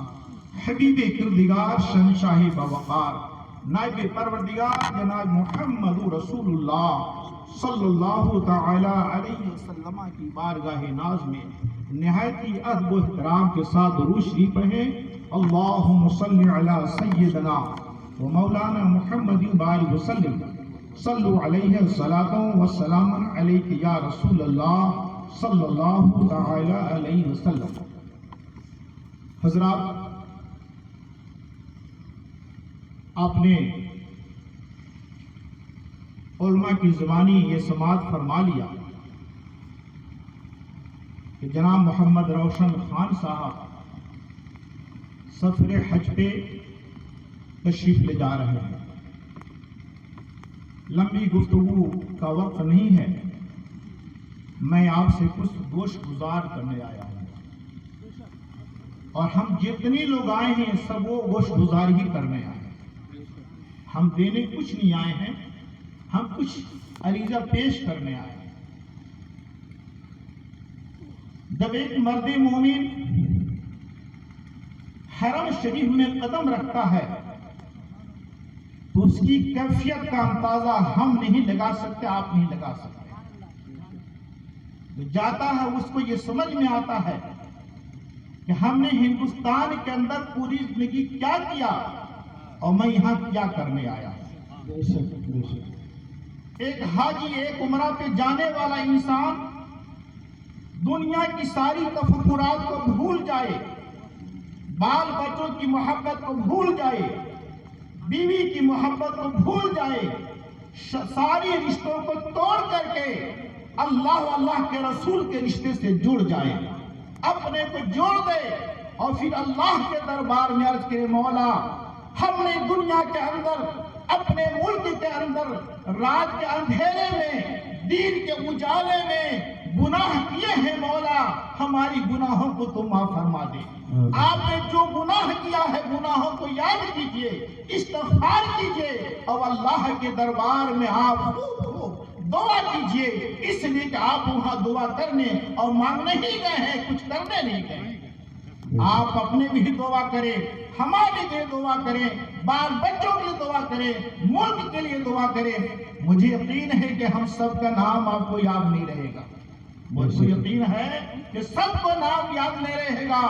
حبیب کردگار شہنشاہ باوقار نائب پروردگار جناب محمد رسول اللہ صلی اللہ تعالی علیہ وسلم کی بارگاہ ناز میں نہایت ہی ادب و احترام کے ساتھ درود شریف پڑھیں۔ اللہم صلی علی سیدنا و مولانا محمد بارک وسلم صلو علیہ الصلاۃ والسلام علیک یا رسول اللہ صلی اللہ تعالی علیہ وسلم۔ حضرات، آپ نے علماء کی زبانی یہ سماعت فرما لیا کہ جناب محمد روشن خان صاحب سفر حج پہ تشریف لے جا رہے ہیں۔ لمبی گفتگو کا وقت نہیں ہے، میں آپ سے کچھ گوش گزار کرنے آیا ہوں، اور ہم جتنے لوگ آئے ہیں سب وہ گوش گزار ہی کرنے آئے ہیں۔ ہم دینے کچھ نہیں آئے ہیں، ہم کچھ عریضہ پیش کرنے آئے ہیں۔ جب ایک مرد مومن حرم شریف میں قدم رکھتا ہے تو اس کی کیفیت کا اندازہ ہم نہیں لگا سکتے، آپ نہیں لگا سکتے۔ جو جاتا ہے اس کو یہ سمجھ میں آتا ہے کہ ہم نے ہندوستان کے اندر پوری زندگی کیا کیا اور میں یہاں کیا کرنے آیا ہوں۔ ایک حاجی ایک عمرہ پہ جانے والا انسان دنیا کی ساری تفکرات کو بھول جائے، بال بچوں کی محبت کو بھول جائے، بیوی کی محبت کو بھول جائے، ساری رشتوں کو توڑ کر کے اللہ و اللہ کے رسول کے رشتے سے جڑ جائے، اپنے کو جوڑ دے اور پھر اللہ کے دربار میں عرض کرے، مولا ہم نے دنیا کے اندر اپنے ملک کے اندر رات کے اندھیرے میں دین کے اجالے میں گناہ کیے ہیں، مولا ہماری گناہوں کو تم معاف فرما دے۔ آپ نے جو گناہ کیا ہے گناہوں کو یاد کیجئے، استغفار کیجئے اور اللہ کے دربار میں آپ دعا کیجئے، اس لیے کہ آپ وہاں دعا کرنے اور مانگنے ہی گئے ہیں، کچھ کرنے نہیں گئے۔ آپ اپنے بھی دعا کریں، ہمارے لیے دعا کریں، بال بچوں کے لیے دعا کریں، ملک کے لیے دعا کریں۔ مجھے یقین ہے کہ ہم سب کا نام آپ کو یاد نہیں رہے گا، مجھے یقین ہے کہ سب کو نام یاد نہیں رہے گا،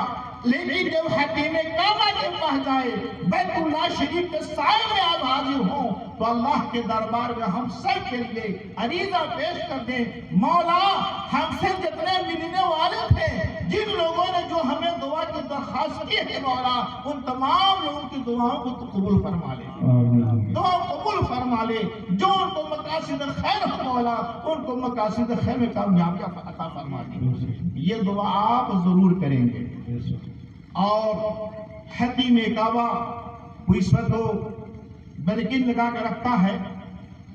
لیکن جب حتیم کعبہ کے پاس جائے، بیت اللہ شریف کے سائے میں آپ حاضر ہوں تو اللہ کے دربار میں ہم سب کے لیے عریضہ پیش کر دیں، مولا ہم سے جتنے ملنے والے تھے، جن لوگوں نے جو ہمیں دعا کی درخواست کی ہے، مولا ان تمام لوگوں کی دعاؤں کو تو قبول فرما لے، دعا قبول فرما لے، جو ان کو مقاصد خیر ہو مولا ان کو مقاصد خیر میں کامیابیاں عطا فرما دے۔ یہ دعا آپ ضرور کریں گے۔ اور حتیم کعبہ کوئی اس وقت تو بیریکیڈ لگا کر رکھتا ہے،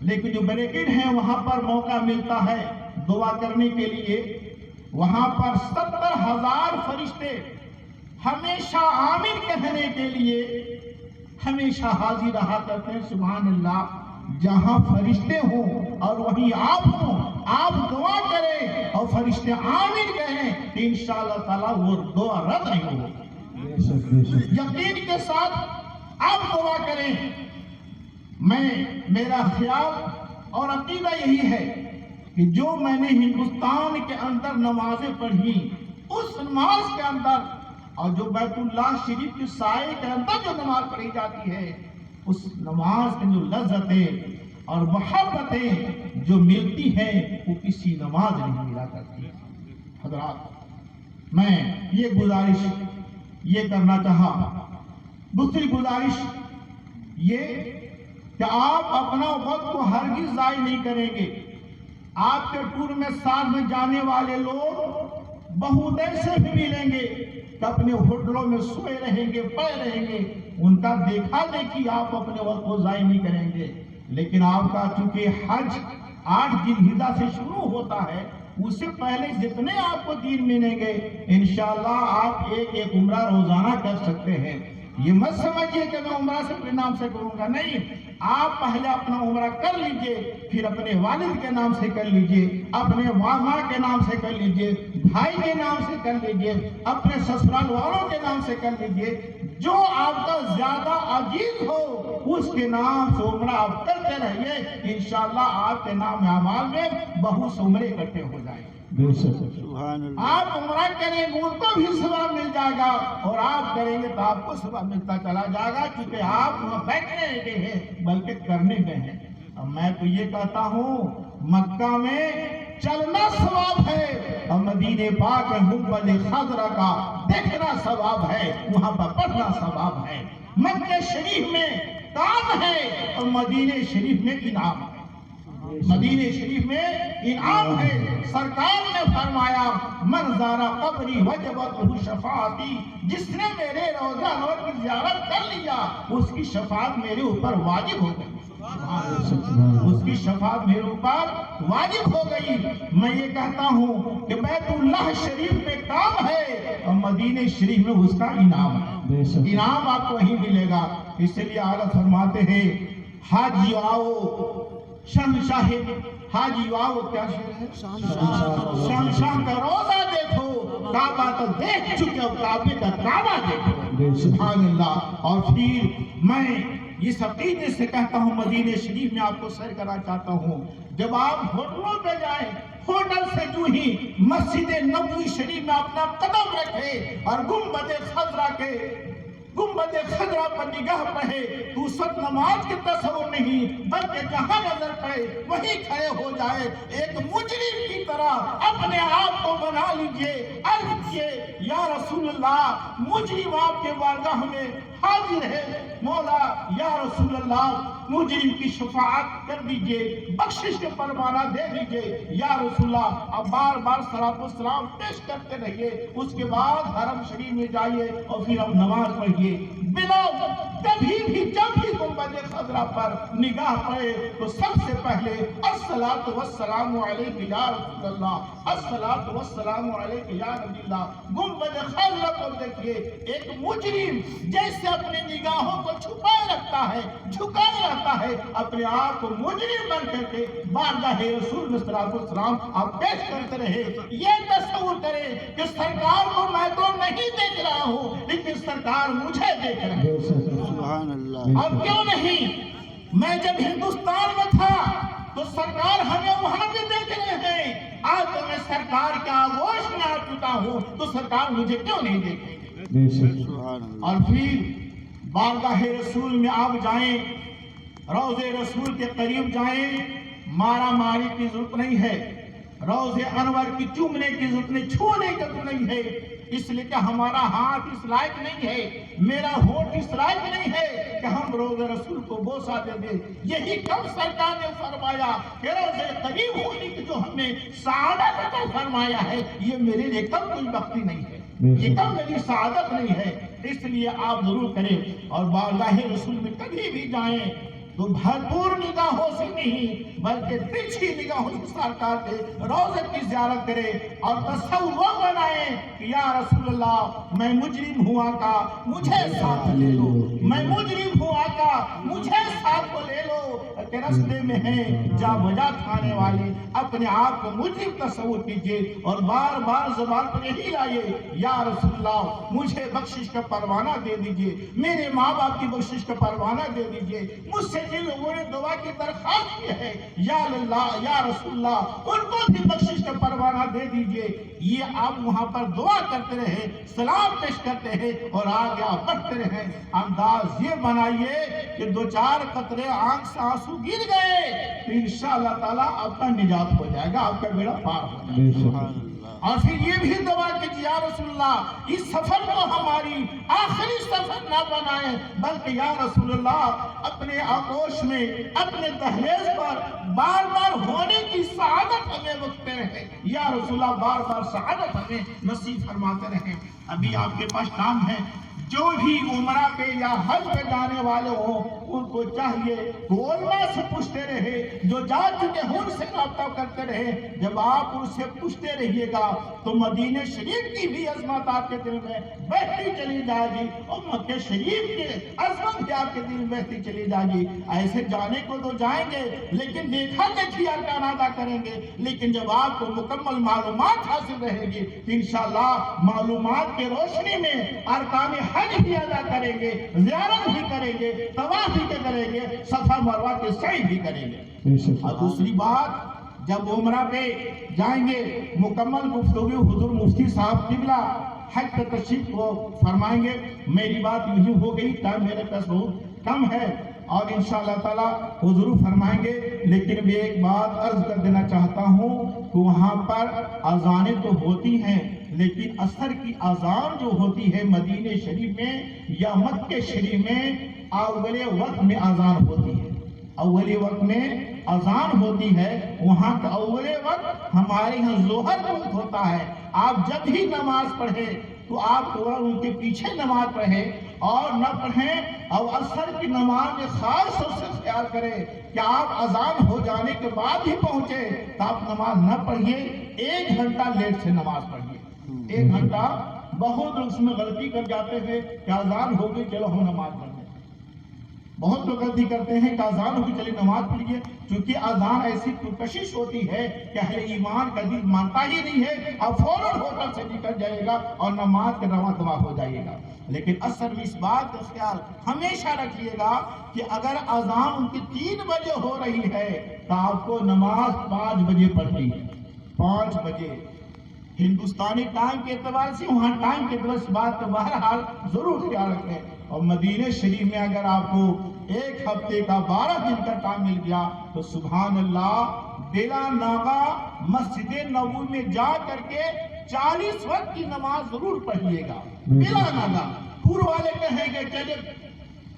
لیکن جو بیریکیڈ ہے وہاں پر موقع ملتا ہے دعا کرنے کے لیے، وہاں پر 70,000 فرشتے ہمیشہ آمین کہنے کے لیے ہمیشہ حاضر رہا کرتے ہیں۔ سبحان اللہ، جہاں فرشتے ہوں اور وہیں آپ ہوں، آپ دعا کریں اور فرشتے آمین کہیں تو انشاءاللہ تعالیٰ وہ دعا رد نہیں ہوگی۔ یقین کے ساتھ آپ دعا کریں۔ میرا خیال اور عقیدہ یہی ہے کہ جو میں نے ہندوستان کے اندر نمازیں پڑھی، اس نماز کے اندر اور جو بیت اللہ شریف کے سائے کے اندر جو نماز پڑھی جاتی ہے، اس نماز کی جو لذتیں اور محبتیں جو ملتی ہیں وہ کسی نماز نہیں ملا کرتی۔ حضرات، میں یہ گزارش یہ کرنا چاہا۔ دوسری گزارش یہ کہ آپ اپنا وقت کو ہرگز ضائع نہیں کریں گے۔ آپ کے ٹور میں ساتھ میں جانے والے لوگ بہت ایسے بھی ملیں گے کہ اپنے ہوٹلوں میں سوئے رہیں گے، پڑے رہیں گے، ان کا دیکھا دیکھی آپ اپنے وقت کو ضائع نہیں کریں گے۔ لیکن آپ کا چونکہ حج 8 ذی الحجہ سے شروع ہوتا ہے، اس سے پہلے جتنے آپ کو دن ملیں گے انشاءاللہ آپ ایک عمرہ روزانہ کر سکتے ہیں۔ یہ مت سمجھیے کہ میں عمرہ سے اپنے نام سے کروں گا، نہیں، آپ پہلے اپنا عمرہ کر لیجئے، پھر اپنے والد کے نام سے کر لیجئے، اپنے ماں کے نام سے کر لیجئے، بھائی کے نام سے کر لیجئے، اپنے سسرال والوں کے نام سے کر لیجئے۔ جو آپ کا زیادہ عزیز ہو اس کے نام سے عمرہ آپ کرتے رہیے، انشاءاللہ آپ کے نام اعمال میں بہت سے عمرے اکٹھے ہو جائیں گے۔ سبحان اللہ۔ آپ عمرہ کریں گے ان کو بھی ثواب مل جائے گا، اور آپ کریں گے تو آپ کو ثواب ملتا چلا جائے گا، کیونکہ آپ وہاں بیٹھنے گئے ہیں بلکہ کرنے گئے ہیں۔ اب میں تو یہ کہتا ہوں مکہ میں چلنا ثواب ہے، اور مدینہ پاک میں گنبد خضرا کا دیکھنا ثواب ہے، وہاں پر پڑھنا ثواب ہے۔ مکہ شریف میں کام ہے اور مدینہ شریف میں انعام ہے، مدینہ شریف میں انعام ہے۔ سرکار نے فرمایا من زارا قبری وجبت لہ شفاعتی، جس نے میرے روضہ انور کی زیارت کر لیا اس کی شفاعت میرے اوپر واجب ہو گئی، اس کی شفاعت میرے اوپر واجب ہو گئی۔ میں یہ کہتا ہوں کہ بیت اللہ شریف میں کام ہے اور مدینہ شریف میں اس کا انعام ہے، انعام آپ کو وہیں ملے گا۔ اس لیے اعلیٰ فرماتے ہیں حاجی آؤ شہنشاہ، حاجی آؤ کیا شہر ہے؟ شہنشاہ کا روضہ دیکھو، کعبہ تو دیکھ چکے ہو، کعبے کا کعبہ دیکھو، سبحان اللہ۔ اور پھر میں اس عقیدے سے کہتا ہوں مدینہ شریف میں آپ کو سیر کرنا چاہتا ہوں، جب آپ ہوٹلوں پہ جائیں، ہوٹل سے جو ہی مسجد نبوی شریف میں اپنا قدم رکھے اور گنبد خضرا پر نگاہ پڑے تو سب نماز کے تصور نہیں بلکہ جہاں نظر پڑے وہیں کھڑے ہو جائے، ایک مجرم کی طرح اپنے آپ کو بنا لیجئے، عرض کیے یا رسول اللہ مجرم آپ کے بارگاہ میں حاضر ہے، مولا یا رسول اللہ مجرم کی شفاعت کر دیجئے، بخشش کے پروانہ دے دیجئے یا رسول اللہ۔ اب بار بار صلاۃ والسلام پیش کرتے رہیے، اس کے بعد حرم شریف میں جائیے اور پھر اب نماز پڑھیے۔ بلال کبھی بھی جب بھی گنبد خضرا پر نگاہ پڑے تو سب سے پہلے الصلاۃ والسلام علیک یا رسول اللہ، الصلاۃ والسلام علیک یا نبی اللہ۔ گنبد خضرا کو دیکھیے، ایک مجرم جیسے اپنی نگاہوں کو چھپائے رکھتا ہے، جھکائے رکھتا ہے، اپنے آپ کو مجرم بن کر کے بارگاہ رسول صلی اللہ علیہ وسلم آپ پیش کرتے رہے۔ یہ تصور کریں کہ سرکار کو میں تو نہیں دیکھ رہا ہوں لیکن سرکار مجھے دیکھ رہے ہیں، سبحان اللہ۔ اور کیوں نہیں، میں جب ہندوستان میں تھا تو سرکار ہمیں وہاں بھی دیکھ رہے ہیں، آج تو میں سرکار کے آغوش میں آ چکا ہوں تو سرکار مجھے کیوں نہیں دیکھیں گے۔ سبحان اللہ۔ اور پھر بارگاہ رسول میں آپ جائیں، روضے رسول کے قریب جائیں، مارا ماری کی ضرورت نہیں ہے، روضے انور کی چومنے کی ضرورت نہیں، چھونے کی ضرورت نہیں ہے، اس لیے کہ ہمارا ہاتھ اس لائق نہیں ہے، میرا ہونٹ اس لائق نہیں ہے کہ ہم روضے رسول کو بوسہ دے دیں۔ یہی کم سرکار نے فرمایا کہ روضے قریب ہونے کی جو ہم نے سعادت عطا فرمایا ہے یہ میرے لیے کم کوئی بختی نہیں ہے، یہ کم میری سعادت نہیں ہے، اس لیے آپ ضرور کریں۔ اور بارگاہ رسول میں کبھی بھی جائیں تو بھرپور نگاہوں سے نہیں بلکہ تیچھی نگاہوں سے سرکار کے روضے کی زیارت کرے اور تصور بنائیں کہ یا رسول اللہ میں مجرم ہوا کا مجھے ساتھ لے لو، میں مجرم ہوا کا مجھے ساتھ لے لو، کہ رستے میں ہیں جا بجا کھانے والے، اپنے آپ کو مجرم تصور کیجئے اور بار بار زبان پر یہی لائیے یا رسول اللہ مجھے بخشش کا پروانہ دے دیجئے، میرے ماں باپ کی بخشش کا پروانہ دے دیجئے، مجھ سے جن لوگوں نے دعا کی درخواست کی ہے یا اللہ یا رسول اللہ ان کو بھی بخشش کا پروانہ دے دیجئے۔ یہ آپ وہاں پر دعا کرتے رہے، سلام پیش کرتے ہیں اور آگے آپ بڑھتے رہے۔ انداز یہ بنائیے کہ دو چار قطرے آنکھ سے آنسو گر گئے تو انشاءاللہ تعالیٰ آپ کا نجات ہو جائے گا، آپ کا بیڑا پار ہو جائے گا۔ سبحان اللہ۔ اور پھر یہ بھی دعا کیجیے یا رسول اللہ اس سفر کو ہماری آخری سفر نہ بنائیں بلکہ یا رسول اللہ اپنے آغوش میں اپنے دہلیز پر بار بار ہونے کی سعادت ہمیں بخشتے رہے، یا رسول اللہ بار بار سعادت ہمیں نصیب فرماتے رہے۔ ابھی آپ کے پاس کام ہے، جو بھی عمرہ پہ یا حج پہ جانے والے ہوں ان کو چاہیے کہ علماء سے پوچھتے رہے، جو جا چکے ہیں ان سے رابطہ کرتے رہے. جب آپ ان سے پوچھتے رہیے گا تو مدینہ شریف کی بھی عظمت آپ کے دل میں بہتی چلی جائے گی اور مکہ شریف کی عظمت بھی آپ کے دل میں بہتی چلی جائے گی. ایسے جانے کو تو جائیں گے لیکن دیکھا دیکھی ارکان ادا کریں گے، لیکن جب آپ کو مکمل معلومات حاصل رہے گی تو انشاءاللہ معلومات کے روشنی میں ارکان حج بھی ادا کریں گے، زیارت بھی کریں گے، طواف بھی کریں گے، صفا مروہ کے سعی بھی کریں گے. اور دوسری بات، جب عمرہ پہ جائیں گے مکمل گفتگو حضور مفتی صاحب قبلہ حج پہ تشریف کو فرمائیں گے. میری بات یوں ہو گئی، ٹائم میرے پاس بہت کم ہے اور انشاءاللہ تعالی حضور فرمائیں گے. لیکن میں ایک بات عرض کر دینا چاہتا ہوں کہ وہاں پر اذانیں تو ہوتی ہیں، لیکن اثر کی اذان جو ہوتی ہے مدینہ شریف میں یا مکہ شریف میں اول وقت میں اذان ہوتی ہے. اول وقت میں اذان ہوتی ہے. وہاں کا اول وقت ہمارے یہاں ظہر وقت ہوتا ہے. آپ جب ہی نماز پڑھیں تو آپ ان کے پیچھے نماز پڑھیں اور نہ پڑھیں. اور عصر کی نماز میں خاص طور سے خیال کریں کہ آپ اذان ہو جانے کے بعد ہی پہنچے تو آپ نماز نہ پڑھیے، 1 گھنٹہ لیٹ سے نماز پڑھیے. 1 گھنٹہ. بہت لوگ اس میں غلطی کر جاتے ہیں کہ اذان ہو گئی چلو ہم نماز پڑھ لیں. بہت لوگ غلطی کرتے ہیں کہ اذان ہو گئی چلیے نماز پڑھیے. چونکہ اذان ایسی پرکشش ہوتی ہے کہ اہل ایمان کا دل مانتا ہی نہیں ہے، اب فوراً ہوٹل سے نکل جائے گا اور نماز کے رواں دوا ہو جائے گا. لیکن اصل میں اس بات کا خیال ہمیشہ رکھیے گا کہ اگر اذان ان کی 3 بجے ہو رہی ہے تو آپ کو نماز 5 بجے پڑھنی ہے. 5 بجے ہندوستانی ٹائم کے اعتبار سے، وہاں ٹائم کے اعتبار سے بات کا بہرحال ضرور خیال رکھیں. اور مدینہ شریف میں اگر آپ کو 1 ہفتے کا 12 دن کا ٹائم مل گیا تو سبحان اللہ بلا ناغا مسجد نبوی میں جا کر کے 40 وقت کی نماز ضرور پڑھیے گا بلا ناغا. پور والے کہیں گے چلے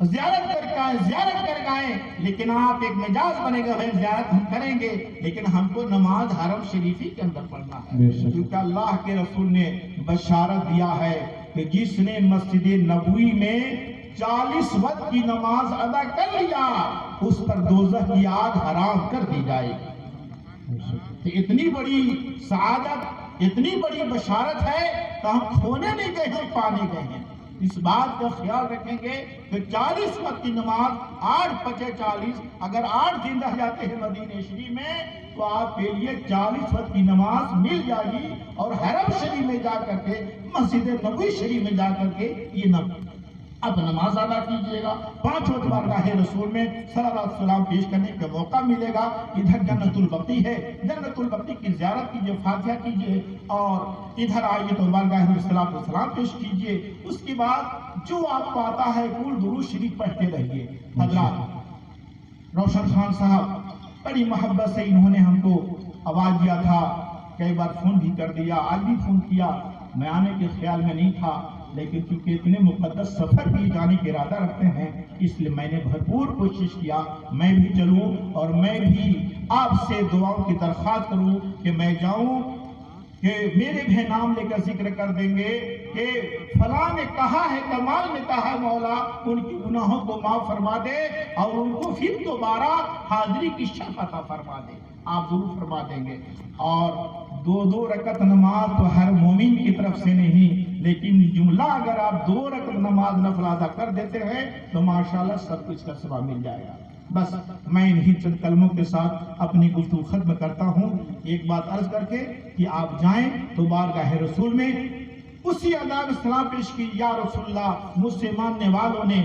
زیارت کر کے آئیں، زیارت کر کے آئیں، لیکن آپ ایک مجاز بنے گا بھائی زیارت ہم کریں گے لیکن ہم کو نماز حرم شریفی کے اندر پڑھنا ہے. کیونکہ اللہ کے رسول نے بشارت دیا ہے کہ جس نے مسجد نبوی میں 40 وقت کی نماز ادا کر لیا اس پر دوزخ کی آگ حرام کر دی جائے گی. اتنی بڑی سعادت، اتنی بڑی بشارت ہے کہ ہم کھونے نہیں گئے ہیں، پانے گئے ہیں. اس بات کا خیال رکھیں گے کہ 40 وقت کی نماز 8:40 اگر 8 دن رہ جاتے ہیں مدینہ شریف میں تو آپ کے لیے 40 وقت کی نماز مل جائے گی. اور حرم شریف میں جا کر کے، مسجد نبوی شریف میں جا کر کے یہ اب نماز ادا کیجئے گا. 5 وقت بارگاہ رسول میں صلوات و سلام پیش کرنے کا موقع ملے گا. ادھر جنت البقیع ہے، جنت البقیع کی زیارت کیجئے، فاتحہ کیجئے اور ادھر آئیے تو بارگاہ میں صلوات و سلام پیش کیجئے. اس کے بعد جو آپ کو آتا ہے کل درود شریف پڑھتے رہیے. حضرات روشن خان صاحب بڑی محبت سے انہوں نے ہم کو آواز دیا تھا، کئی بار فون بھی کر دیا، آج بھی فون کیا. میں آنے کے خیال میں نہیں تھا لیکن چونکہ اتنے مقدس سفر بھی جانے کے ارادہ رکھتے ہیں اس لیے میں نے بھرپور کوشش کیا میں بھی چلوں اور میں بھی آپ سے دعاؤں کی درخواست کروں کہ میں جاؤں کہ میرے بھی نام لے کر ذکر کر دیں گے کہ فلاں نے کہا ہے، کمال نے کہا ہے مولا ان کی گناہوں کو معاف فرما دے اور ان کو پھر دوبارہ حاضری کی شرف عطا فرما دے. آپ ضرور فرما دیں گے. اور 2 رکعت نماز تو ہر مومن کی طرف سے نہیں، لیکن جملہ اگر آپ 2 رکعت نماز نفل ادا کر دیتے ہیں تو ماشاءاللہ سب کچھ کا ثواب مل جائے گا. بس میں انہی چند کلموں کے ساتھ اپنی گفتگو ختم کرتا ہوں. ایک بات عرض کر کے کہ آپ جائیں تو بارگاہ رسول میں اسی اداب سلام پیش کی، یا رسول اللہ مجھ سے ماننے والوں نے